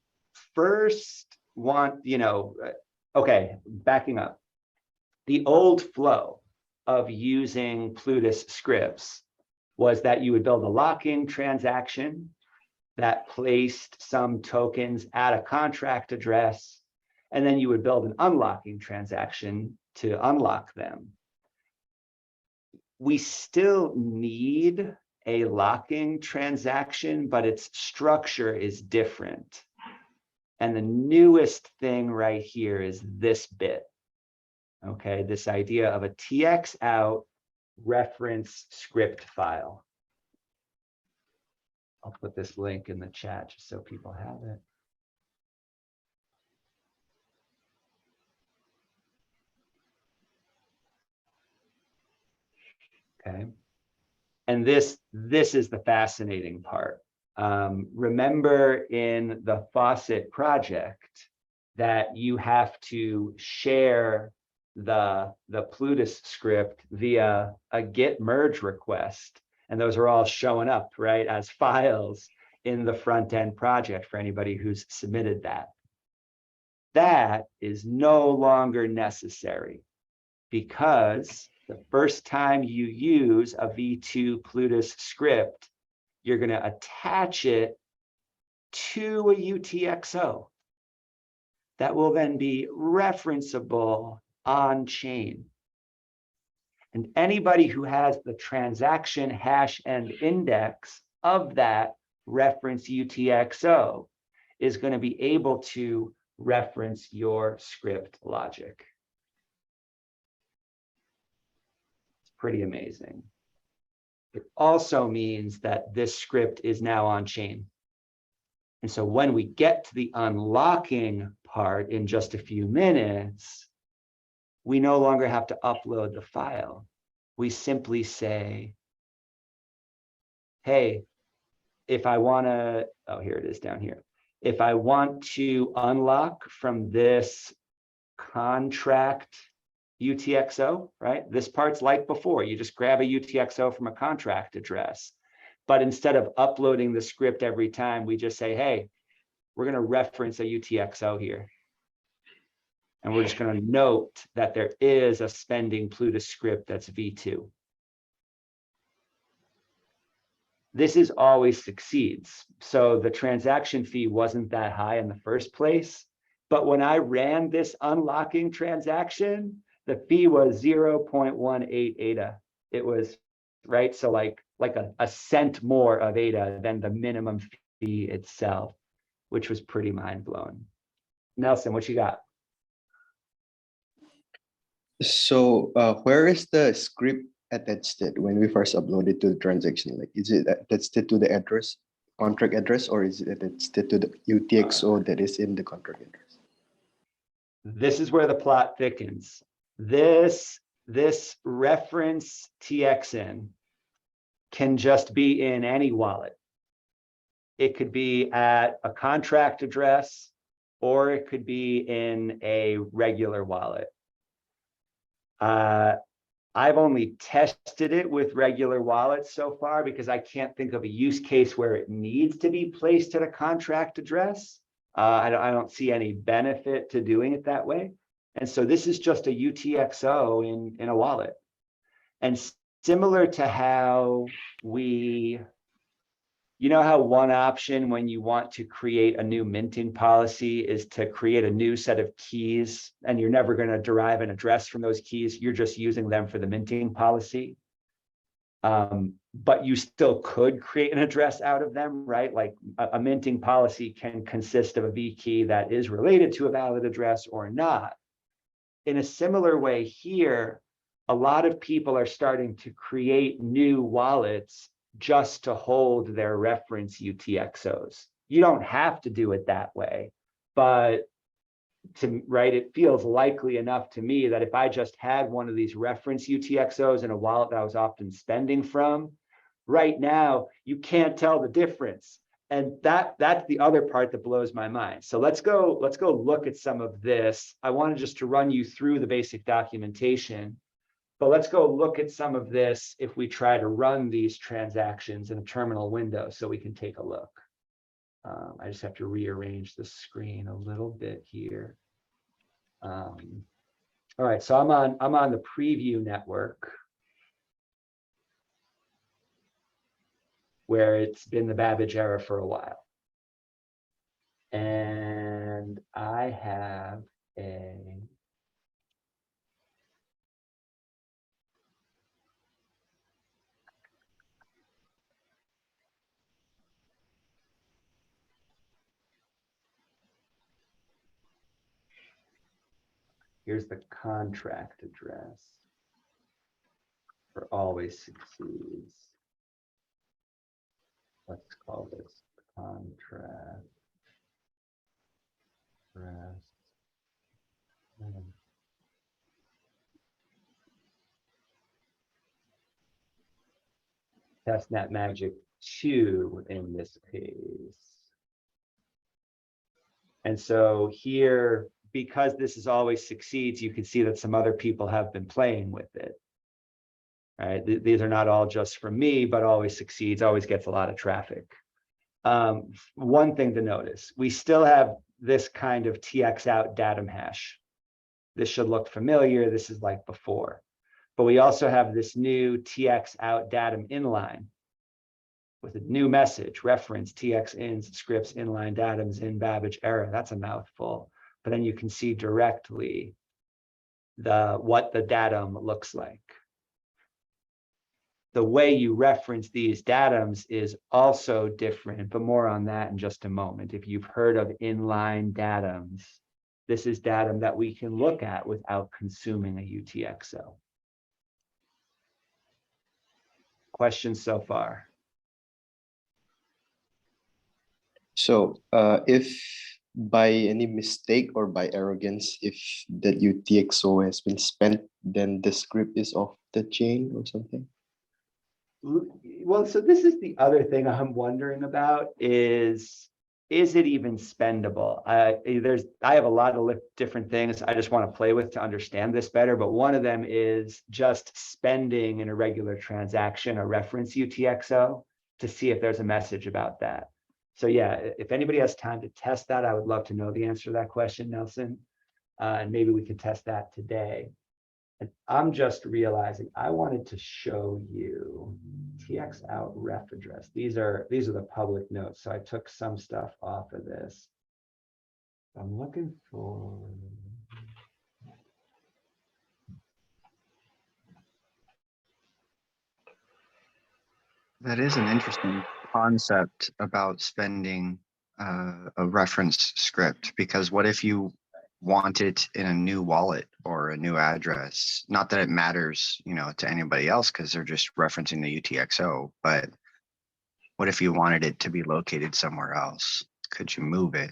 first want, okay, backing up, the old flow of using Plutus scripts was that you would build a locking transaction that placed some tokens at a contract address, and then you would build an unlocking transaction to unlock them. We still need a locking transaction, but its structure is different. And the newest thing right here is this bit. Okay, this idea of a TX out reference script file. I'll put this link in the chat just so people have it. Okay. And this is the fascinating part. Remember in the Faucet project that you have to share the Plutus script via a git merge request. And those are all showing up, right, as files in the front end project for anybody who's submitted that. That is no longer necessary because the first time you use a V2 Plutus script, you're going to attach it to a UTXO that will then be referenceable on chain. And anybody who has the transaction hash and index of that reference UTXO is going to be able to reference your script logic. It's pretty amazing. It also means that this script is now on chain. And so when we get to the unlocking part in just a few minutes, we no longer have to upload the file. We simply say, hey, if I want to, oh, here it is down here. If I want to unlock from this contract UTXO, right? This part's like before. You just grab a UTXO from a contract address. But instead of uploading the script every time, we just say, hey, we're going to reference a UTXO here. And we're just going to note that there is a spending Plutus script that's V2. This is always succeeds. So the transaction fee wasn't that high in the first place. But when I ran this unlocking transaction, the fee was 0.18 ADA. It was, right? So like a cent more of ADA than the minimum fee itself, which was pretty mind-blowing. Nelson, what you got? So where is the script attached when we first upload it to the transaction? Like, is it attached to the address, contract address, or is it attached to the UTXO that is in the contract address? This is where the plot thickens. This reference TXN can just be in any wallet. It could be at a contract address, or it could be in a regular wallet. I've only tested it with regular wallets so far because I can't think of a use case where it needs to be placed at a contract address. I don't see any benefit to doing it that way. And so this is just a UTXO in a wallet. And similar to how you know how one option when you want to create a new minting policy is to create a new set of keys, and you're never going to derive an address from those keys. You're just using them for the minting policy. But you still could create an address out of them, right? Like a minting policy can consist of a V key that is related to a valid address or not. In a similar way here, a lot of people are starting to create new wallets just to hold their reference UTXOs. You don't have to do it that way, but it feels likely enough to me that if I just had one of these reference UTXOs in a wallet that I was often spending from, right now, you can't tell the difference. And that's the other part that blows my mind. So let's go look at some of this. I wanted just to run you through the basic documentation, but let's go look at some of this if we try to run these transactions in a terminal window so we can take a look. I just have to rearrange the screen a little bit here. All right, so I'm on the preview network, where it's been the Babbage era for a while. And I have here's the contract address for always succeeds. Let's call this contract address. Testnet Magic 2 in this case. And so here, because this is always succeeds, you can see that some other people have been playing with it. All right, these are not all just from me, but always succeeds, always gets a lot of traffic. One thing to notice, we still have this kind of TX out datum hash. This should look familiar. This is like before. But we also have this new TX out datum inline with a new message, reference TX ins scripts inline datums in Babbage era. That's a mouthful. But then you can see directly what the datum looks like. The way you reference these datums is also different, but more on that in just a moment. If you've heard of inline datums, this is datum that we can look at without consuming a UTXO. Questions so far? So if by any mistake or by arrogance, if that UTXO has been spent, then the script is off the chain or something? Well, so this is the other thing I'm wondering about is it even spendable? I have a lot of different things I just want to play with to understand this better, but one of them is just spending in a regular transaction a reference UTXO to see if there's a message about that. So yeah, if anybody has time to test that, I would love to know the answer to that question, Nelson. And maybe we can test that today. And I'm just realizing I wanted to show you TX out ref address. These are the public notes. So I took some stuff off of this. I'm looking for. That is an interesting concept about spending a reference script, because what if you want it in a new wallet or a new address? Not that it matters, to anybody else because they're just referencing the UTXO, but what if you wanted it to be located somewhere else? Could you move it?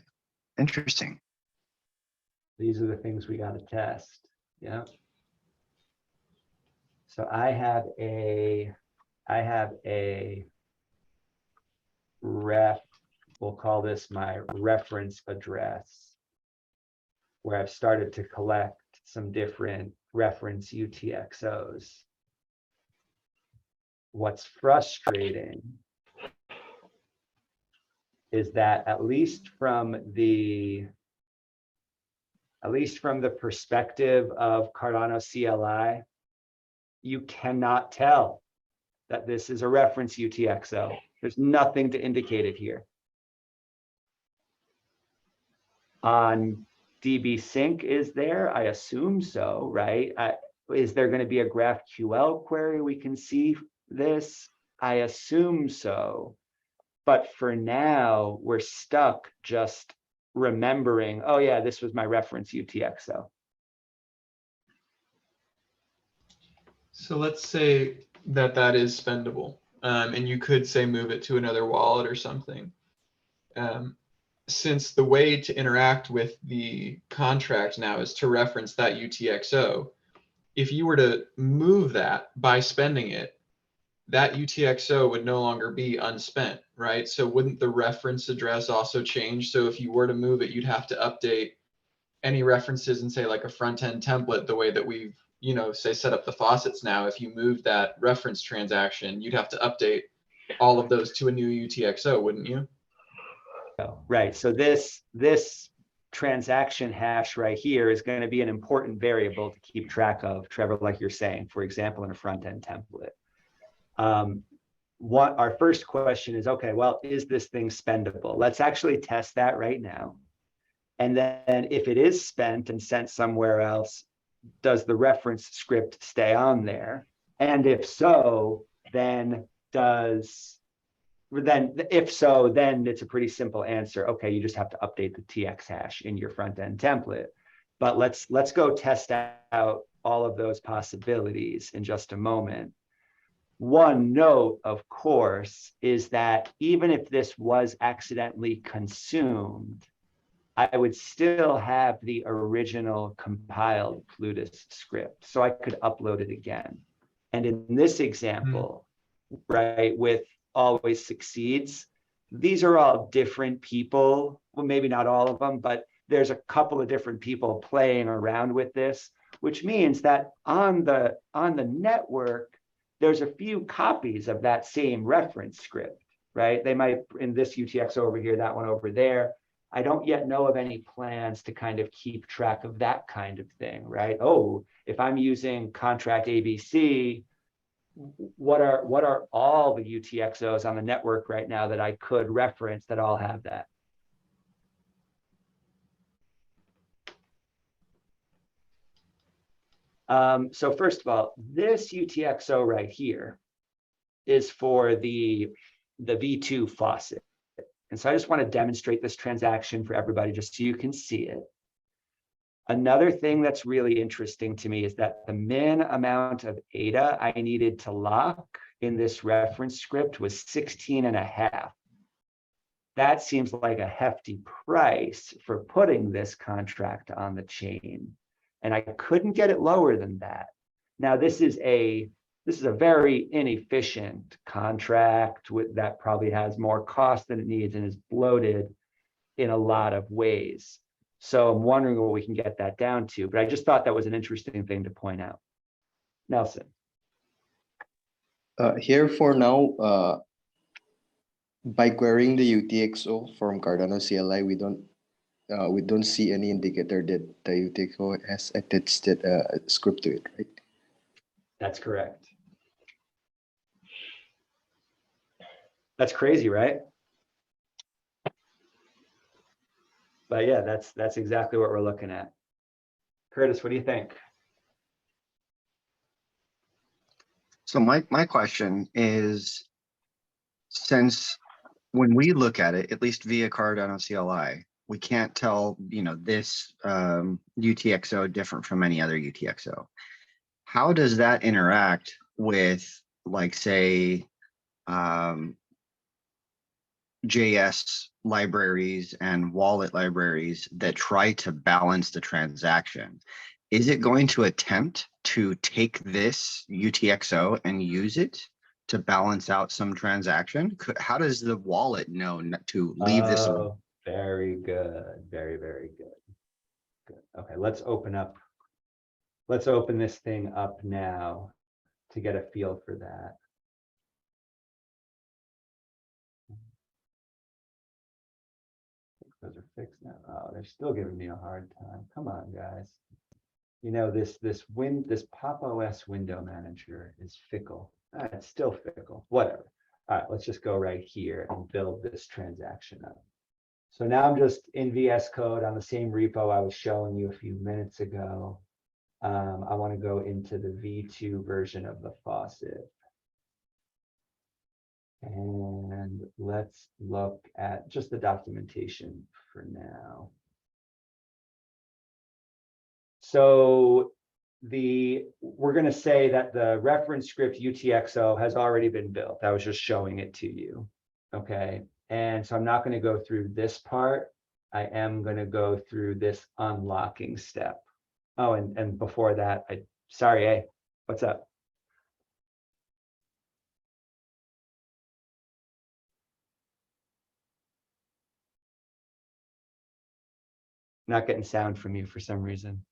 Interesting. These are the things we got to test. Yeah. So I have a ref, we'll call this my reference address, where I've started to collect some different reference UTXOs. What's frustrating is that at least from the perspective of Cardano CLI, you cannot tell that this is a reference UTXO. There's nothing to indicate it here. On DB Sync, is there? I assume so, right? Is there going to be a GraphQL query we can see this? I assume so. But for now, we're stuck just remembering, oh yeah, this was my reference UTXO. So let's say that is spendable, and you could say move it to another wallet or something. Since the way to interact with the contract now is to reference that UTXO, if you were to move that by spending it, that UTXO would no longer be unspent, right? So wouldn't the reference address also change? So if you were to move it, you'd have to update any references and say like a front end template, the way that we've, you know, say set up the faucets now. If you moved that reference transaction, you'd have to update all of those to a new UTXO, wouldn't you? Right. So this transaction hash right here is going to be an important variable to keep track of, Trevor, like you're saying, for example, in a front end template. What our first question is, okay, well, is this thing spendable? Let's actually test that right now. And then if it is spent and sent somewhere else, does the reference script stay on there? And if so, then if so, then it's a pretty simple answer. Okay, you just have to update the TX hash in your front end template. But let's go test out all of those possibilities in just a moment. One note, of course, is that even if this was accidentally consumed, I would still have the original compiled Plutus script, so I could upload it again. And in this example, right, with always succeeds, these are all different people. Well, maybe not all of them, but there's a couple of different people playing around with this, which means that on the network, there's a few copies of that same reference script, right? They might, in this UTXO over here, that one over there. I don't yet know of any plans to kind of keep track of that kind of thing, right? Oh, if I'm using contract ABC, what are all the UTXOs on the network right now that I could reference that all have that? So first of all, this UTXO right here is for the V2 faucet. And so I just want to demonstrate this transaction for everybody just so you can see it. Another thing that's really interesting to me is that the min amount of ADA I needed to lock in this reference script was 16.5. That seems like a hefty price for putting this contract on the chain. And I couldn't get it lower than that. Now, this is a very inefficient contract that probably has more cost than it needs and is bloated in a lot of ways. So I'm wondering what we can get that down to, but I just thought that was an interesting thing to point out. Nelson. Here for now, by querying the UTXO from Cardano CLI, we don't see any indicator that the UTXO has attached a script to it, right? That's correct. That's crazy, right? But yeah, that's exactly what we're looking at. Curtis, what do you think? So my question is, since when we look at it, at least via Cardano CLI, we can't tell, this UTXO different from any other UTXO. How does that interact with, like, say, JS libraries and wallet libraries that try to balance the transaction? Is it going to attempt to take this UTXO and use it to balance out some transaction? How does the wallet know not to leave this? Very good. Very, very good. Good. Okay, let's open this thing up now to get a feel for that. Those are fixed now. Oh, they're still giving me a hard time. Come on, guys. This Pop OS window manager is fickle. It's still fickle. Whatever. All right, let's just go right here and build this transaction up. So now I'm just in VS Code on the same repo I was showing you a few minutes ago. I want to go into the V2 version of the faucet. And let's look at just the documentation for now. So we're going to say that the reference script UTXO has already been built. I was just showing it to you. Okay. And so I'm not going to go through this part. I am going to go through this unlocking step. Oh, and before that, sorry, what's up? Not getting sound from you for some reason.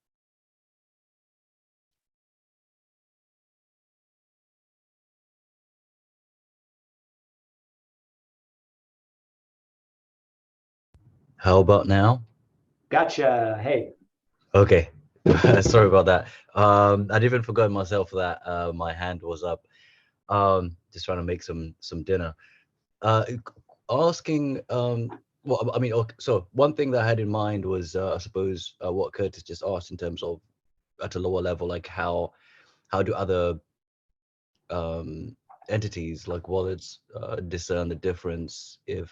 How about now? Gotcha. Hey. Okay. Sorry about that. I'd even forgotten myself that my hand was up. Just trying to make some dinner. Asking well, I mean, okay, so one thing that I had in mind was I suppose what Curtis just asked in terms of at a lower level, like how do other entities like wallets discern the difference if,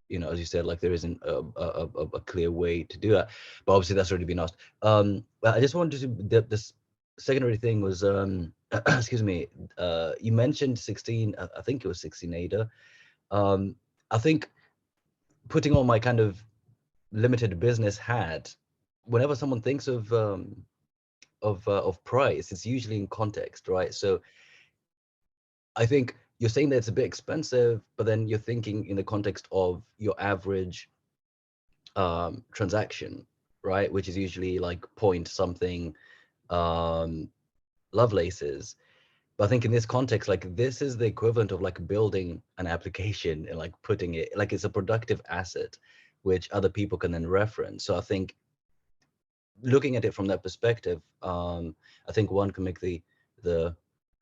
you know, as you said, like there isn't a clear way to do that, but obviously that's already been asked. I just wanted to, this secondary thing was, excuse me, you mentioned 16, I think it was 16 ADA. I think putting on my kind of limited business hat, whenever someone thinks of price, it's usually in context, right? So I think you're saying that it's a bit expensive, but then you're thinking in the context of your average transaction, right? Which is usually like point something Lovelaces. But I think in this context, like this is the equivalent of like building an application and like putting it, like it's a productive asset, which other people can then reference. So I think looking at it from that perspective, I think one can make the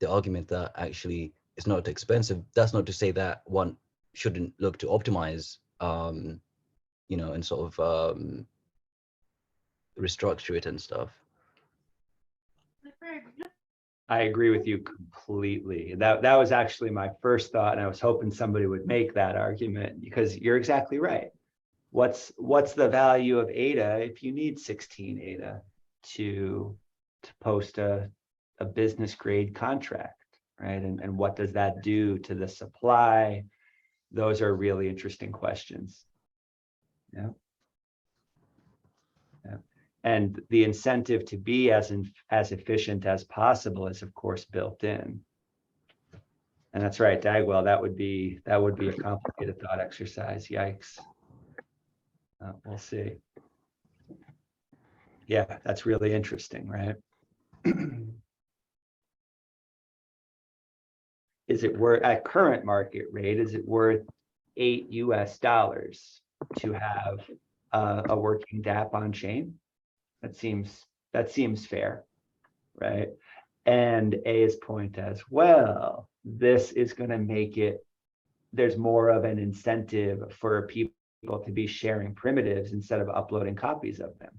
argument that actually it's not expensive. That's not to say that one shouldn't look to optimize, you know, and sort of restructure it and stuff. I agree with you completely. That was actually my first thought, and I was hoping somebody would make that argument, because you're exactly right. What's the value of ADA if you need 16 ADA to post a business grade contract, right? And what does that do to the supply? Those are really interesting questions. Yeah. Yeah. And the incentive to be as efficient as possible is of course built in. And that's right, Dagwell, that would be a complicated thought exercise. Yikes. We'll see. Yeah, that's really interesting, right? Is it worth, at current market rate, is it worth $8 US to have a working dApp on chain? That seems fair, right? And A's point as well, this is going to make it, there's more of an incentive for people to be sharing primitives instead of uploading copies of them.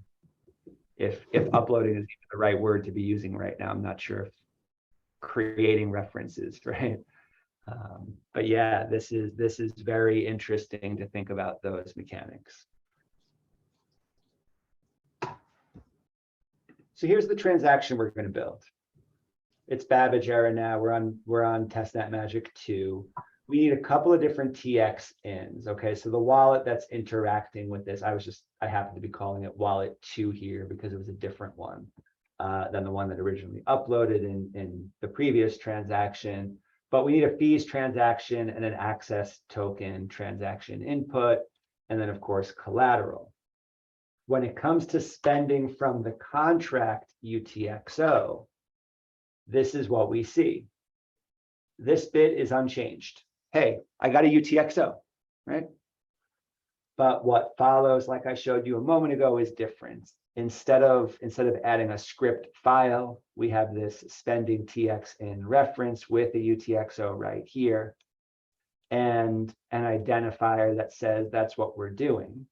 If uploading is the right word to be using right now, I'm not sure if creating references, right? But yeah, this is very interesting to think about those mechanics. So here's the transaction we're going to build. It's Babbage era now. We're on testnet magic 2. We need a couple of different TX ins. Okay, so the wallet that's interacting with this, I happen to be calling it wallet 2 here because it was a different one than the one that originally uploaded in the previous transaction. But we need a fees transaction and an access token transaction input, and then of course collateral. When it comes to spending from the contract UTXO, this is what we see. This bit is unchanged. Hey, I got a UTXO, right? But what follows, like I showed you a moment ago, is different. Instead of adding a script file, we have this spending TX in reference with a UTXO right here, and an identifier that says that's what we're doing.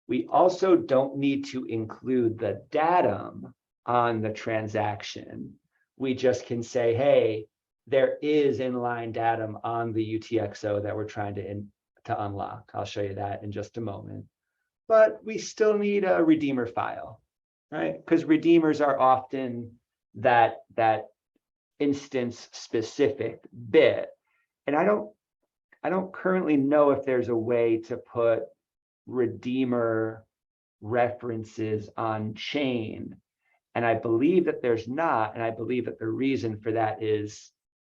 We also don't need to include the datum on the transaction. We just can say, hey, there is inline datum on the UTXO that we're trying to unlock. I'll show you that in just a moment. But we still need a redeemer file, right? Because redeemers are often that instance specific bit. And I don't currently know if there's a way to put redeemer references on chain. And I believe that there's not, and I believe that the reason for that is,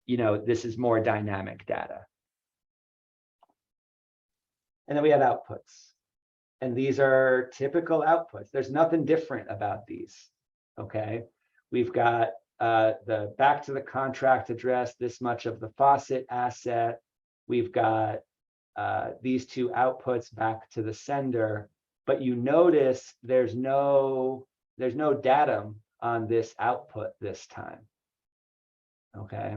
you know, this is more dynamic data. And then we have outputs. And these are typical outputs. There's nothing different about these, okay? We've got the back to the contract address, this much of the faucet asset. We've got these two outputs back to the sender, but you notice there's no datum on this output this time, okay?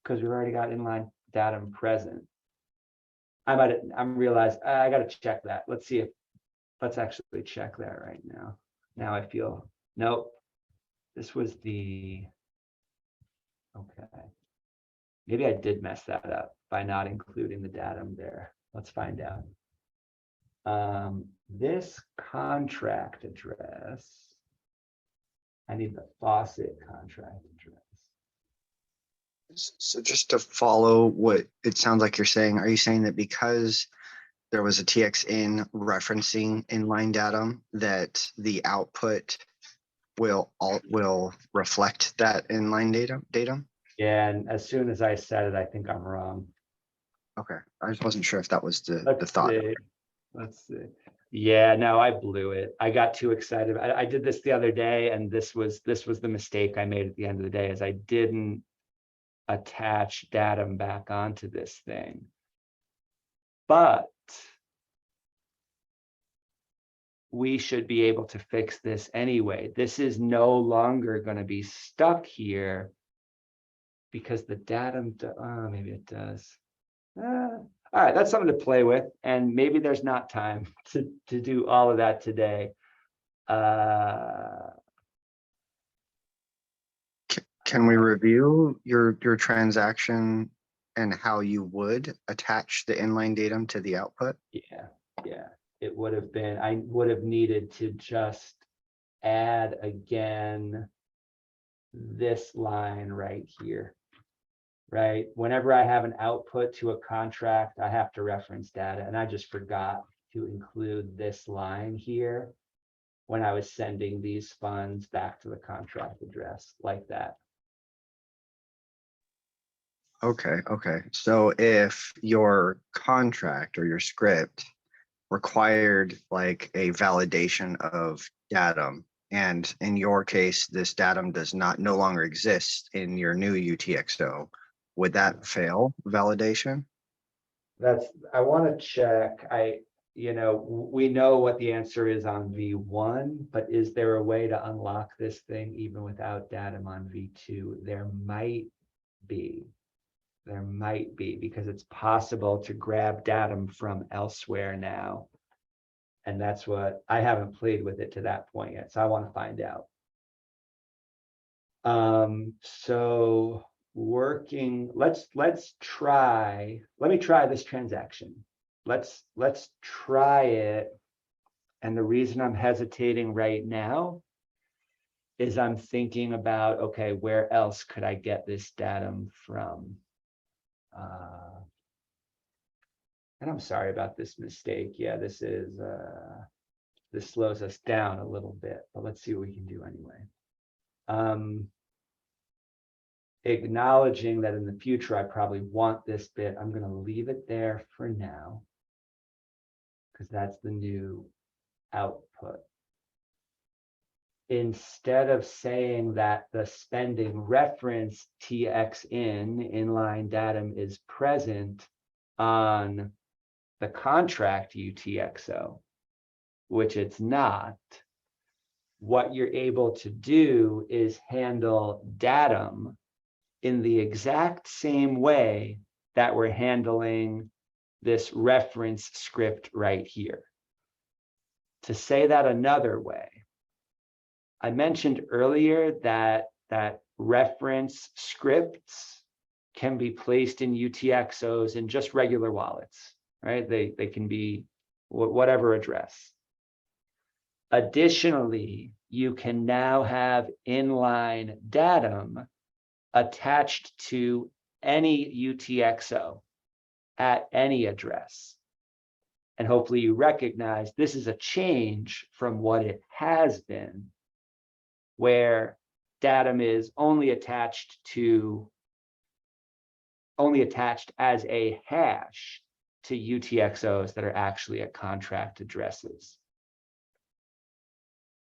Because we've already got inline datum present. I'm realized I got to check that. Let's actually check that right now. Now I feel, nope, this was the, okay. Maybe I did mess that up by not including the datum there. Let's find out. This contract address, I need the faucet contract address. So just to follow what it sounds like you're saying, are you saying that because there was a TXIN referencing inline datum, that the output will reflect that inline datum? Yeah, and as soon as I said it, I think I'm wrong. Okay, I just wasn't sure if that was the Let's thought. see. Let's see. Yeah, no, I blew it. I got too excited. I did this the other day, and this was the mistake I made at the end of the day, is I didn't attach datum back onto this thing. But we should be able to fix this anyway. This is no longer going to be stuck here because the datum, maybe it does. All right, that's something to play with, and maybe there's not time to do all of that today. Can we review your transaction and how you would attach the inline datum to the output? Yeah, it would have been, I would have needed to just add again this line right here, right? Whenever I have an output to a contract, I have to reference data, and I just forgot to include this line here when I was sending these funds back to the contract address like that. Okay. So if your contract or your script required like a validation of datum, and in your case, this datum does no longer exist in your new UTXO, would that fail validation? I want to check. We know what the answer is on V1, but is there a way to unlock this thing even without datum on V2? There might be, because it's possible to grab datum from elsewhere now. And that's what I haven't played with it to that point yet. So I want to find out. So let's try, let me try this transaction. Let's try it. And the reason I'm hesitating right now is I'm thinking about, okay, where else could I get this datum from? And I'm sorry about this mistake. Yeah, this slows us down a little bit, but let's see what we can do anyway. Acknowledging that in the future, I probably want this bit, I'm going to leave it there for now, because that's the new output. Instead of saying that the spending reference TXIN inline datum is present on the contract UTXO, which it's not, what you're able to do is handle datum in the exact same way that we're handling this reference script right here. To say that another way, I mentioned earlier that reference scripts can be placed in UTXOs in just regular wallets, right? They can be whatever address. Additionally, you can now have inline datum attached to any UTXO at any address. And hopefully you recognize this is a change from what it has been, where datum is only attached as a hash to UTXOs that are actually at contract addresses.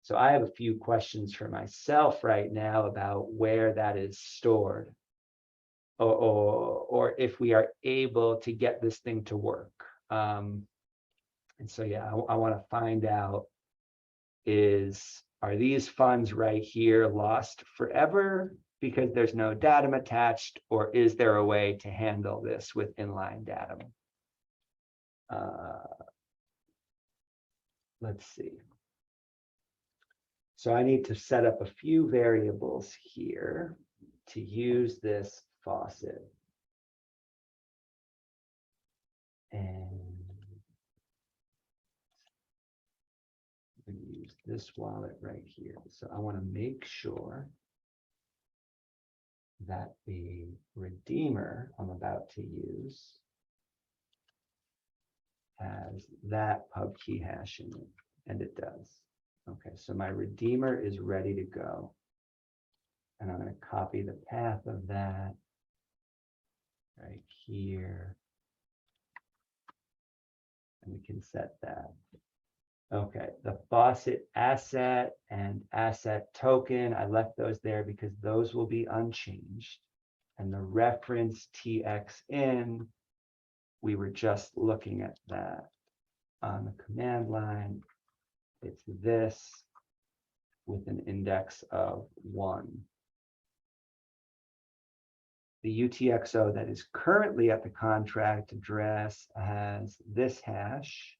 So I have a few questions for myself right now about where that is stored, or if we are able to get this thing to work. And so, yeah, I want to find out, are these funds right here lost forever because there's no datum attached, or is there a way to handle this with inline datum? Let's see. So I need to set up a few variables here to use this faucet. And I'm going to use this wallet right here. So I want to make sure that the redeemer I'm about to use has that pub key hash in it, and it does. Okay, so my redeemer is ready to go. And I'm going to copy the path of that right here. And we can set that. Okay, the faucet asset and asset token, I left those there because those will be unchanged. And the reference TX in, we were just looking at that on the command line. It's this with an index of 1. The UTXO that is currently at the contract address has this hash,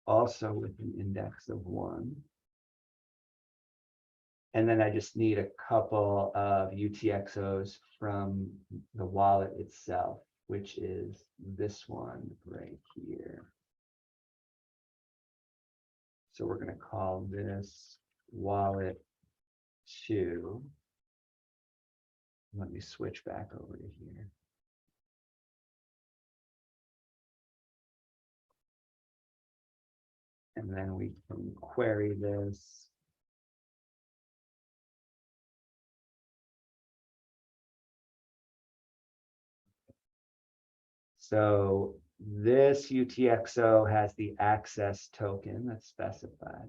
also with an index of 1. And then I just need a couple of UTXOs from the wallet itself, which is this one right here. So we're going to call this wallet 2. Let me switch back over to here. And then we can query this. So this UTXO has the access token that's specified.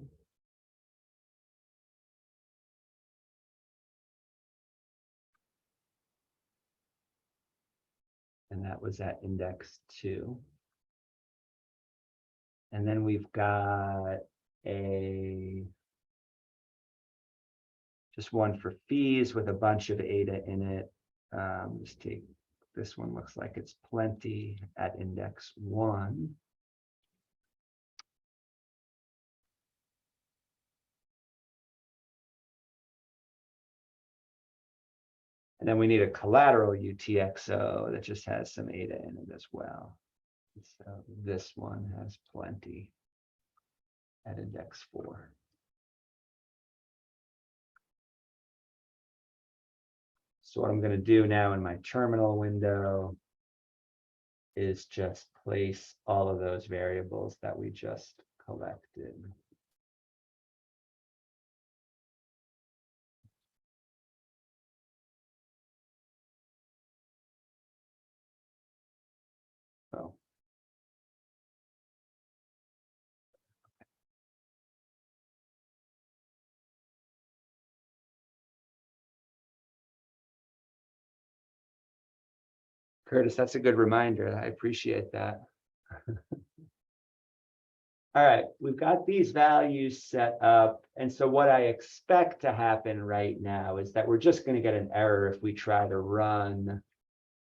And that was at index 2. And then we've got just one for fees with a bunch of ADA in it. Just take this one, looks like it's plenty at index 1. And then we need a collateral UTXO that just has some ADA in it as well. So this one has plenty at index 4. So what I'm going to do now in my terminal window is just place all of those variables that we just collected. So Curtis, that's a good reminder. I appreciate that. All right, we've got these values set up. And so what I expect to happen right now is that we're just going to get an error if we try to run.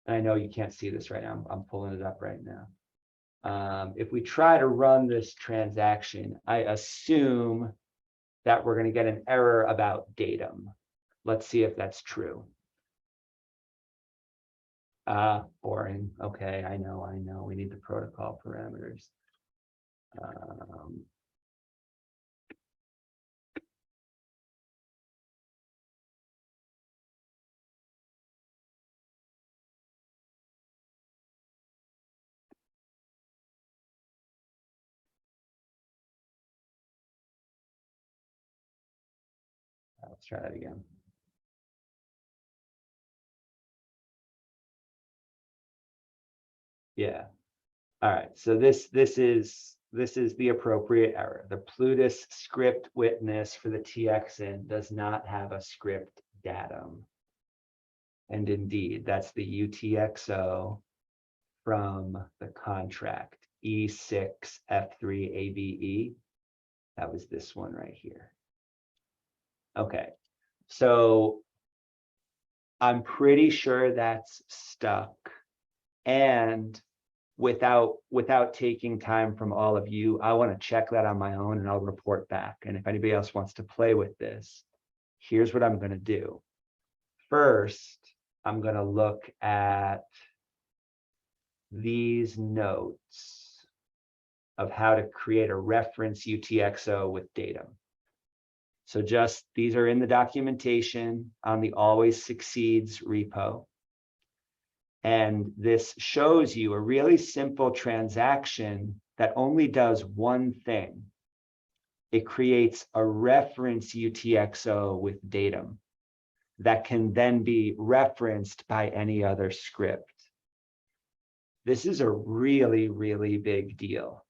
And I know you can't see this right now. I'm pulling it up right now. If we try to run this transaction, I assume that we're going to get an error about datum. Let's see if that's true. Boring. Okay, I know. We need the protocol parameters. Let's try that again. Yeah. All right. So this is the appropriate error. The Plutus script witness for the TXN does not have a script datum. And indeed, that's the UTXO from the contract E6F3ABE. That was this one right here. Okay. So I'm pretty sure that's stuck. And without taking time from all of you, I want to check that on my own and I'll report back. And if anybody else wants to play with this, here's what I'm going to do. First, I'm going to look at these notes of how to create a reference UTXO with datum. So just, these are in the documentation on the Always Succeeds repo. And this shows you a really simple transaction that only does one thing. It creates a reference UTXO with datum that can then be referenced by any other script. This is a really, really big deal.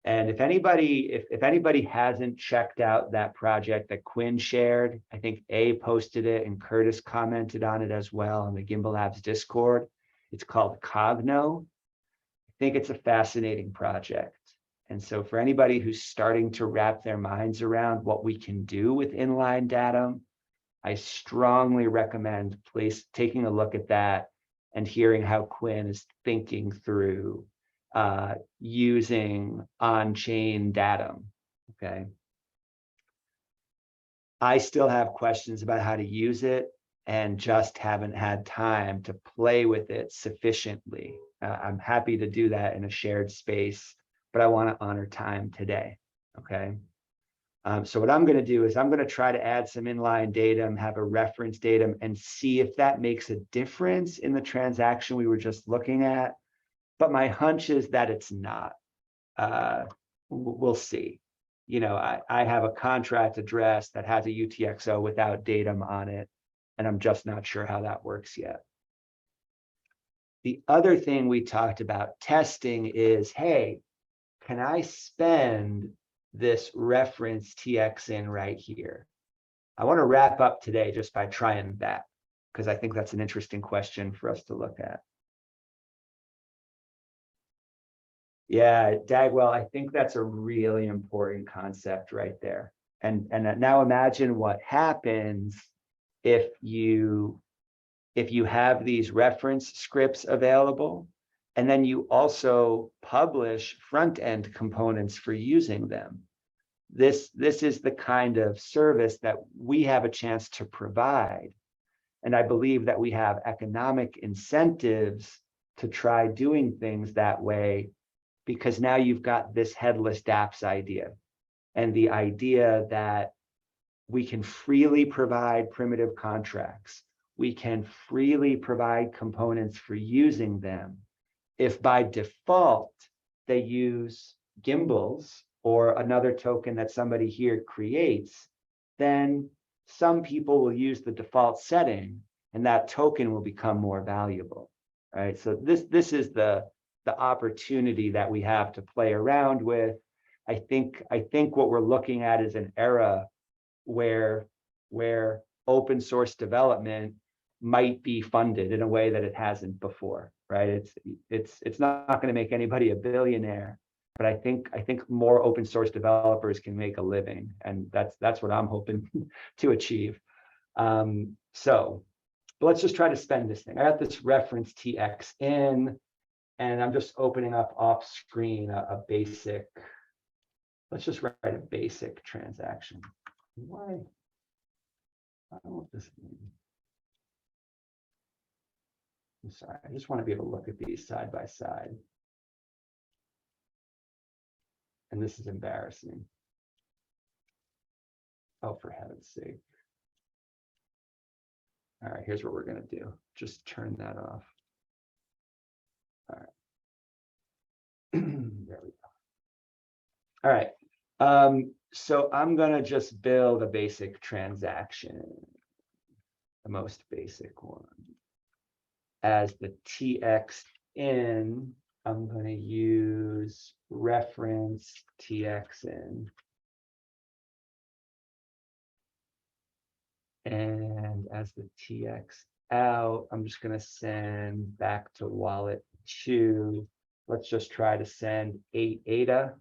And if anybody hasn't checked out that project that Quinn shared, I think A posted it and Curtis commented on it as well on the Gimbal Labs Discord. It's called Cogno. I think it's a fascinating project. And so for anybody who's starting to wrap their minds around what we can do with inline datum, I strongly recommend taking a look at that and hearing how Quinn is thinking through using on-chain datum, okay? I still have questions about how to use it and just haven't had time to play with it sufficiently. I'm happy to do that in a shared space, but I want to honor time today, okay? So what I'm going to do is I'm going to try to add some inline datum, have a reference datum, and see if that makes a difference in the transaction we were just looking at. But my hunch is that it's not. We'll see. You know, I have a contract address that has a UTXO without datum on it, and I'm just not sure how that works yet. The other thing we talked about testing is, hey, can I spend this reference TXN right here? I want to wrap up today just by trying that, because I think that's an interesting question for us to look at. Yeah, Dagwell, I think that's a really important concept right there. And now imagine what happens if you have these reference scripts available, and then you also publish front-end components for using them. This is the kind of service that we have a chance to provide. And I believe that we have economic incentives to try doing things that way, because now you've got this headless dApps idea, and the idea that we can freely provide primitive contracts. We can freely provide components for using them. If by default they use gimbals or another token that somebody here creates, then some people will use the default setting and that token will become more valuable, right? So this is the opportunity that we have to play around with. I think what we're looking at is an era where open source development might be funded in a way that it hasn't before, right? It's not going to make anybody a billionaire, but I think more open source developers can make a living, and that's what I'm hoping to achieve. So let's just try to spend this thing. I got this reference TX in, and I'm just opening up off screen a basic. Let's just write a basic transaction. Why? I don't know what this means. I'm sorry, I just want to be able to look at these side by side. And this is embarrassing. Oh, for heaven's sake. All right, here's what we're going to do. Just turn that off. All right. There we go. All right. So I'm going to just build a basic transaction, the most basic one, as the TX in I'm going to use reference TX in. And as the TX out, I'm just going to send back to wallet 2. Let's just try to send 8 ADA.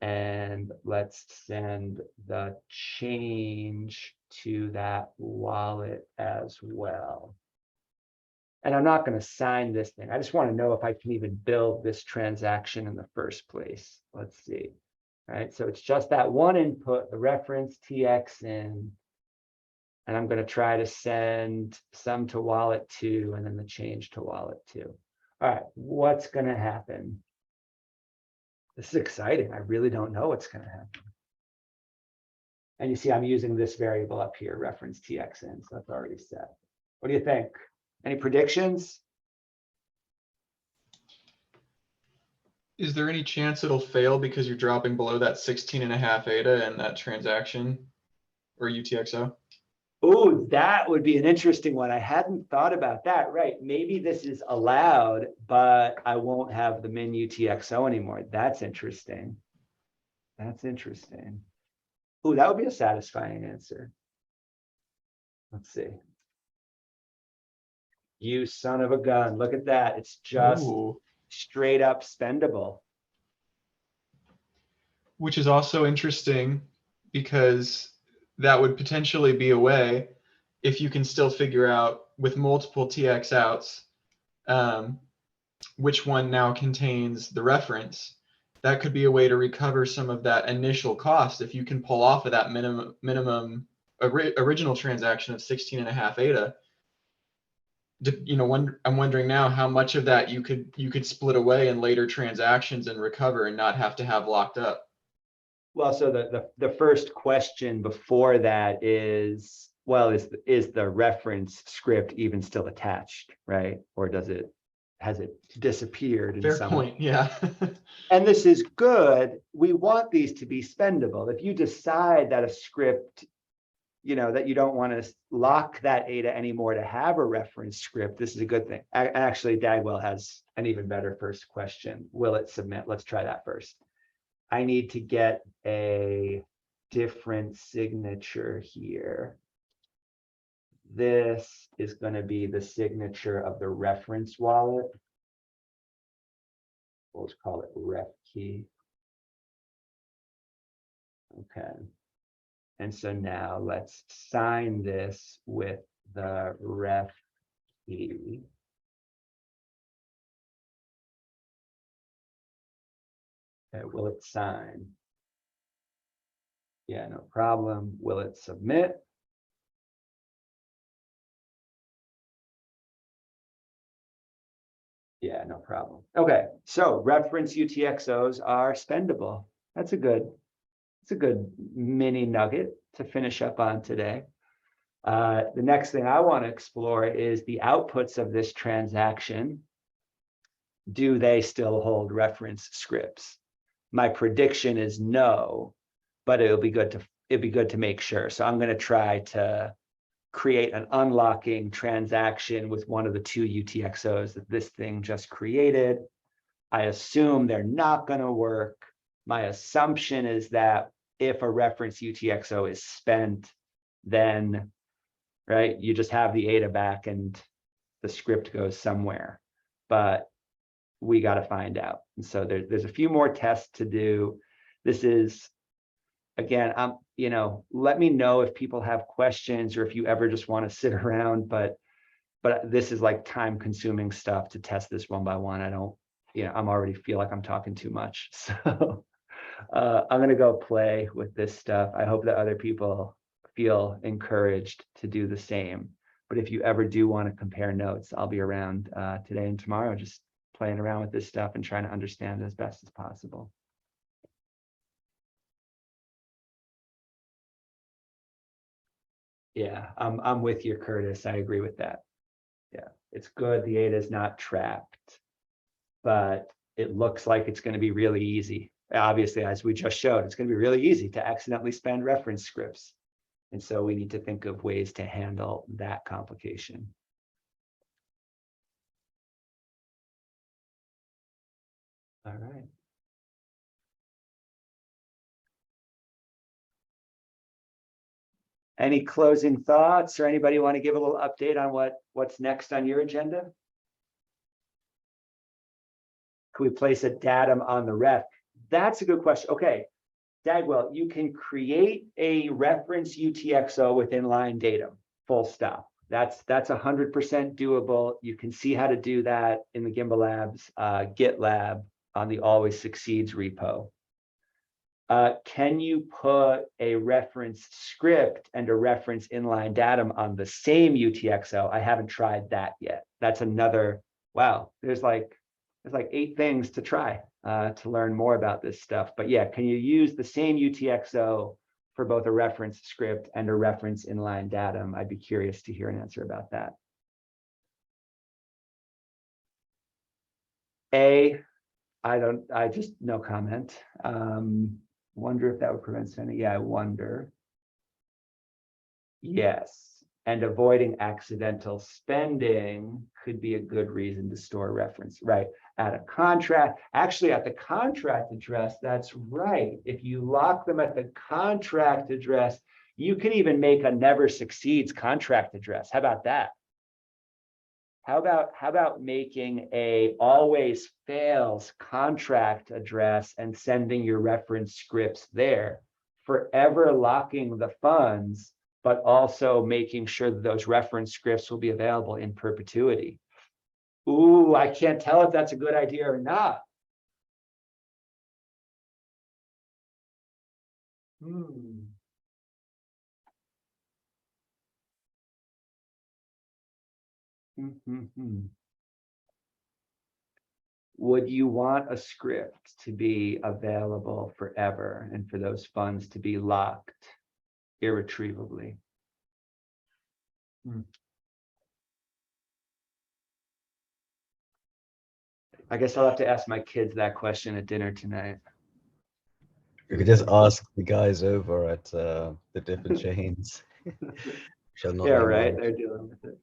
And let's send the change to that wallet as well. And I'm not going to sign this thing. I just want to know if I can even build this transaction in the first place. Let's see. All right, so it's just that one input, the reference TX in. And I'm going to try to send some to wallet 2 and then the change to wallet 2. All right, what's going to happen? This is exciting. I really don't know what's going to happen. And you see, I'm using this variable up here, reference TX in, so that's already set. What do you think? Any predictions? Is there any chance it'll fail because you're dropping below that 16.5 ADA and that transaction or UTXO? Oh, that would be an interesting one. I hadn't thought about that. Right. Maybe this is allowed, but I won't have the min UTXO anymore. That's interesting. That's interesting. Oh, that would be a satisfying answer. Let's see. You son of a gun. Look at that. It's just Ooh. straight up spendable. Which is also interesting because that would potentially be a way, if you can still figure out with multiple TX outs, which one now contains the reference. That could be a way to recover some of that initial cost if you can pull off of that minimum original transaction of 16.5 ADA. You know, I'm wondering now how much of that you could split away in later transactions and recover and not have to have locked up. Well, so the first question before that is, well, is the reference script even still attached, right? Or has it disappeared in Fair some point, yeah. And this is good. We want these to be spendable. If you decide that a script, you know, that you don't want to lock that ADA anymore to have a reference script, this is a good thing. Actually, Dagwell has an even better first question. Will it submit? Let's try that first. I need to get a different signature here. This is going to be the signature of the reference wallet. We'll just call it ref key. Okay. And so now let's sign this with the ref key. Okay, will it sign? Yeah, no problem. Will it submit? Yeah, no problem. Okay, so reference UTXOs are spendable. It's a good mini nugget to finish up on today. The next thing I want to explore is the outputs of this transaction. Do they still hold reference scripts? My prediction is no, but it'd be good to make sure. So I'm going to try to create an unlocking transaction with one of the 2 UTXOs that this thing just created. I assume they're not going to work. My assumption is that if a reference UTXO is spent, then, right, you just have the ADA back and the script goes somewhere. But we got to find out. And so there's a few more tests to do. This is, again, you know, let me know if people have questions or if you ever just want to sit around, but this is like time consuming stuff to test this one by one. I don't, you know, I'm already feel like I'm talking too much. So I'm going to go play with this stuff. I hope that other people feel encouraged to do the same. But if you ever do want to compare notes, I'll be around today and tomorrow, just playing around with this stuff and trying to understand it as best as possible. Yeah, I'm with you, Curtis. I agree with that. Yeah, it's good the ADA is not trapped, but it looks like it's going to be really easy. Obviously, as we just showed, it's going to be really easy to accidentally spend reference scripts. And so we need to think of ways to handle that complication. All right. Any closing thoughts, or anybody want to give a little update on what's next on your agenda? Could we place a datum on the ref? That's a good question. Okay, Dagwell, you can create a reference UTXO with inline datum, full stop. That's 100% doable. You can see how to do that in the Gimbal Labs GitLab on the Always Succeeds repo. Can you put a reference script and a reference inline datum on the same UTXO? I haven't tried that yet. That's another, wow, there's like 8 things to try to learn more about this stuff. But yeah, can you use the same UTXO for both a reference script and a reference inline datum? I'd be curious to hear an answer about that. I just, no comment. Wonder if that would prevent sending. Yeah, I wonder. Yes, and avoiding accidental spending could be a good reason to store reference, right? At a contract, actually at the contract address, that's right. If you lock them at the contract address, you can even make a never succeeds contract address. How about that? How about making a always fails contract address and sending your reference scripts there, forever locking the funds, but also making sure that those reference scripts will be available in perpetuity. Ooh, I can't tell if that's a good idea or not. Would you want a script to be available forever and for those funds to be locked irretrievably? I guess I'll have to ask my kids that question at dinner tonight. You could just ask the guys over at the different chains. Shall not Yeah, name right. names. They're dealing with it.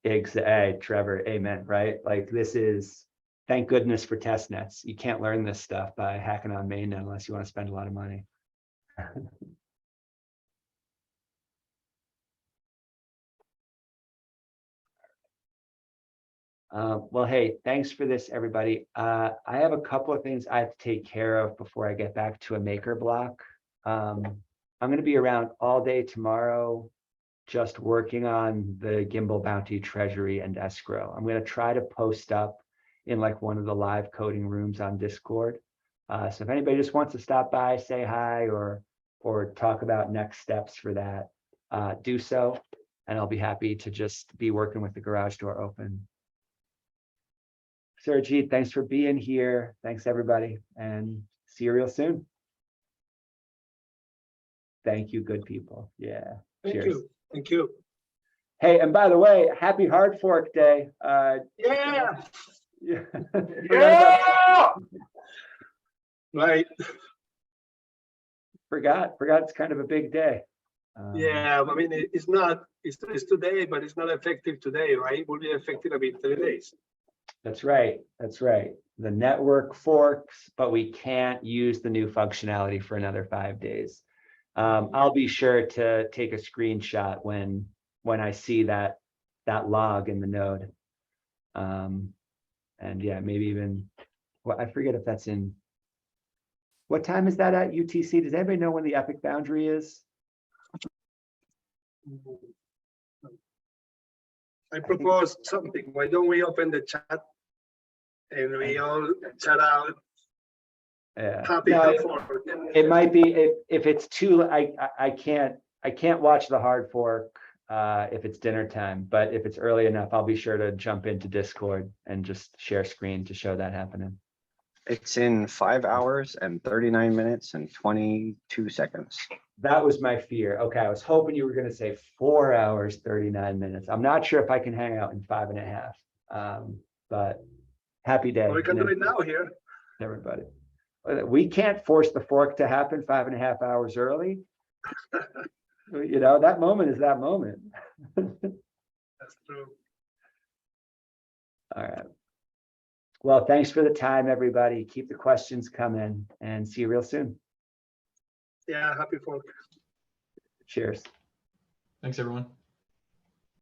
Exactly, Trevor. Amen. Right? Like this is, thank goodness for test nets. You can't learn this stuff by hacking on mainnet unless you want to spend a lot of money. Well, hey, thanks for this, everybody. I have a couple of things I have to take care of before I get back to a maker block. I'm going to be around all day tomorrow, just working on the Gimbal Bounty Treasury and escrow. I'm going to try to post up in like one of the live coding rooms on Discord. So if anybody just wants to stop by, say hi, or talk about next steps for that, do so. And I'll be happy to just be working with the garage door open. Surajit, thanks for being here. Thanks, everybody, and see you real soon. Thank you, good people. Yeah. Thank Cheers. you. Thank you. Hey, and by the way, happy Hard Fork Day. Yeah. Yeah. Yeah. Right. Forgot it's kind of a big day. Yeah, I mean, it's not, it's today, but it's not effective today, right? It will be effective in 3 days. That's right. That's right. The network forks, but we can't use the new functionality for another 5 days. I'll be sure to take a screenshot when I see that log in the node. And yeah, maybe even, well, I forget if that's in, what time is that at UTC? Does anybody know when the epic boundary is? I propose something. Why don't we open the chat and we all chat out? Yeah. Happy No, Hard Fork. it might be if it's too, I can't watch the hard fork if it's dinner time, but if it's early enough, I'll be sure to jump into Discord and just share screen to show that happening. It's in 5 hours and 39 minutes and 22 seconds. That was my fear. Okay, I was hoping you were going to say 4 hours, 39 minutes. I'm not sure if I can hang out in 5.5. But happy day. Well, we can do it now here. Everybody. We can't force the fork to happen 5.5 hours early. You know, that moment is that moment. That's true. All right. Well, thanks for the time, everybody. Keep the questions coming and see you real soon. Yeah, happy for. Cheers. Thanks, everyone.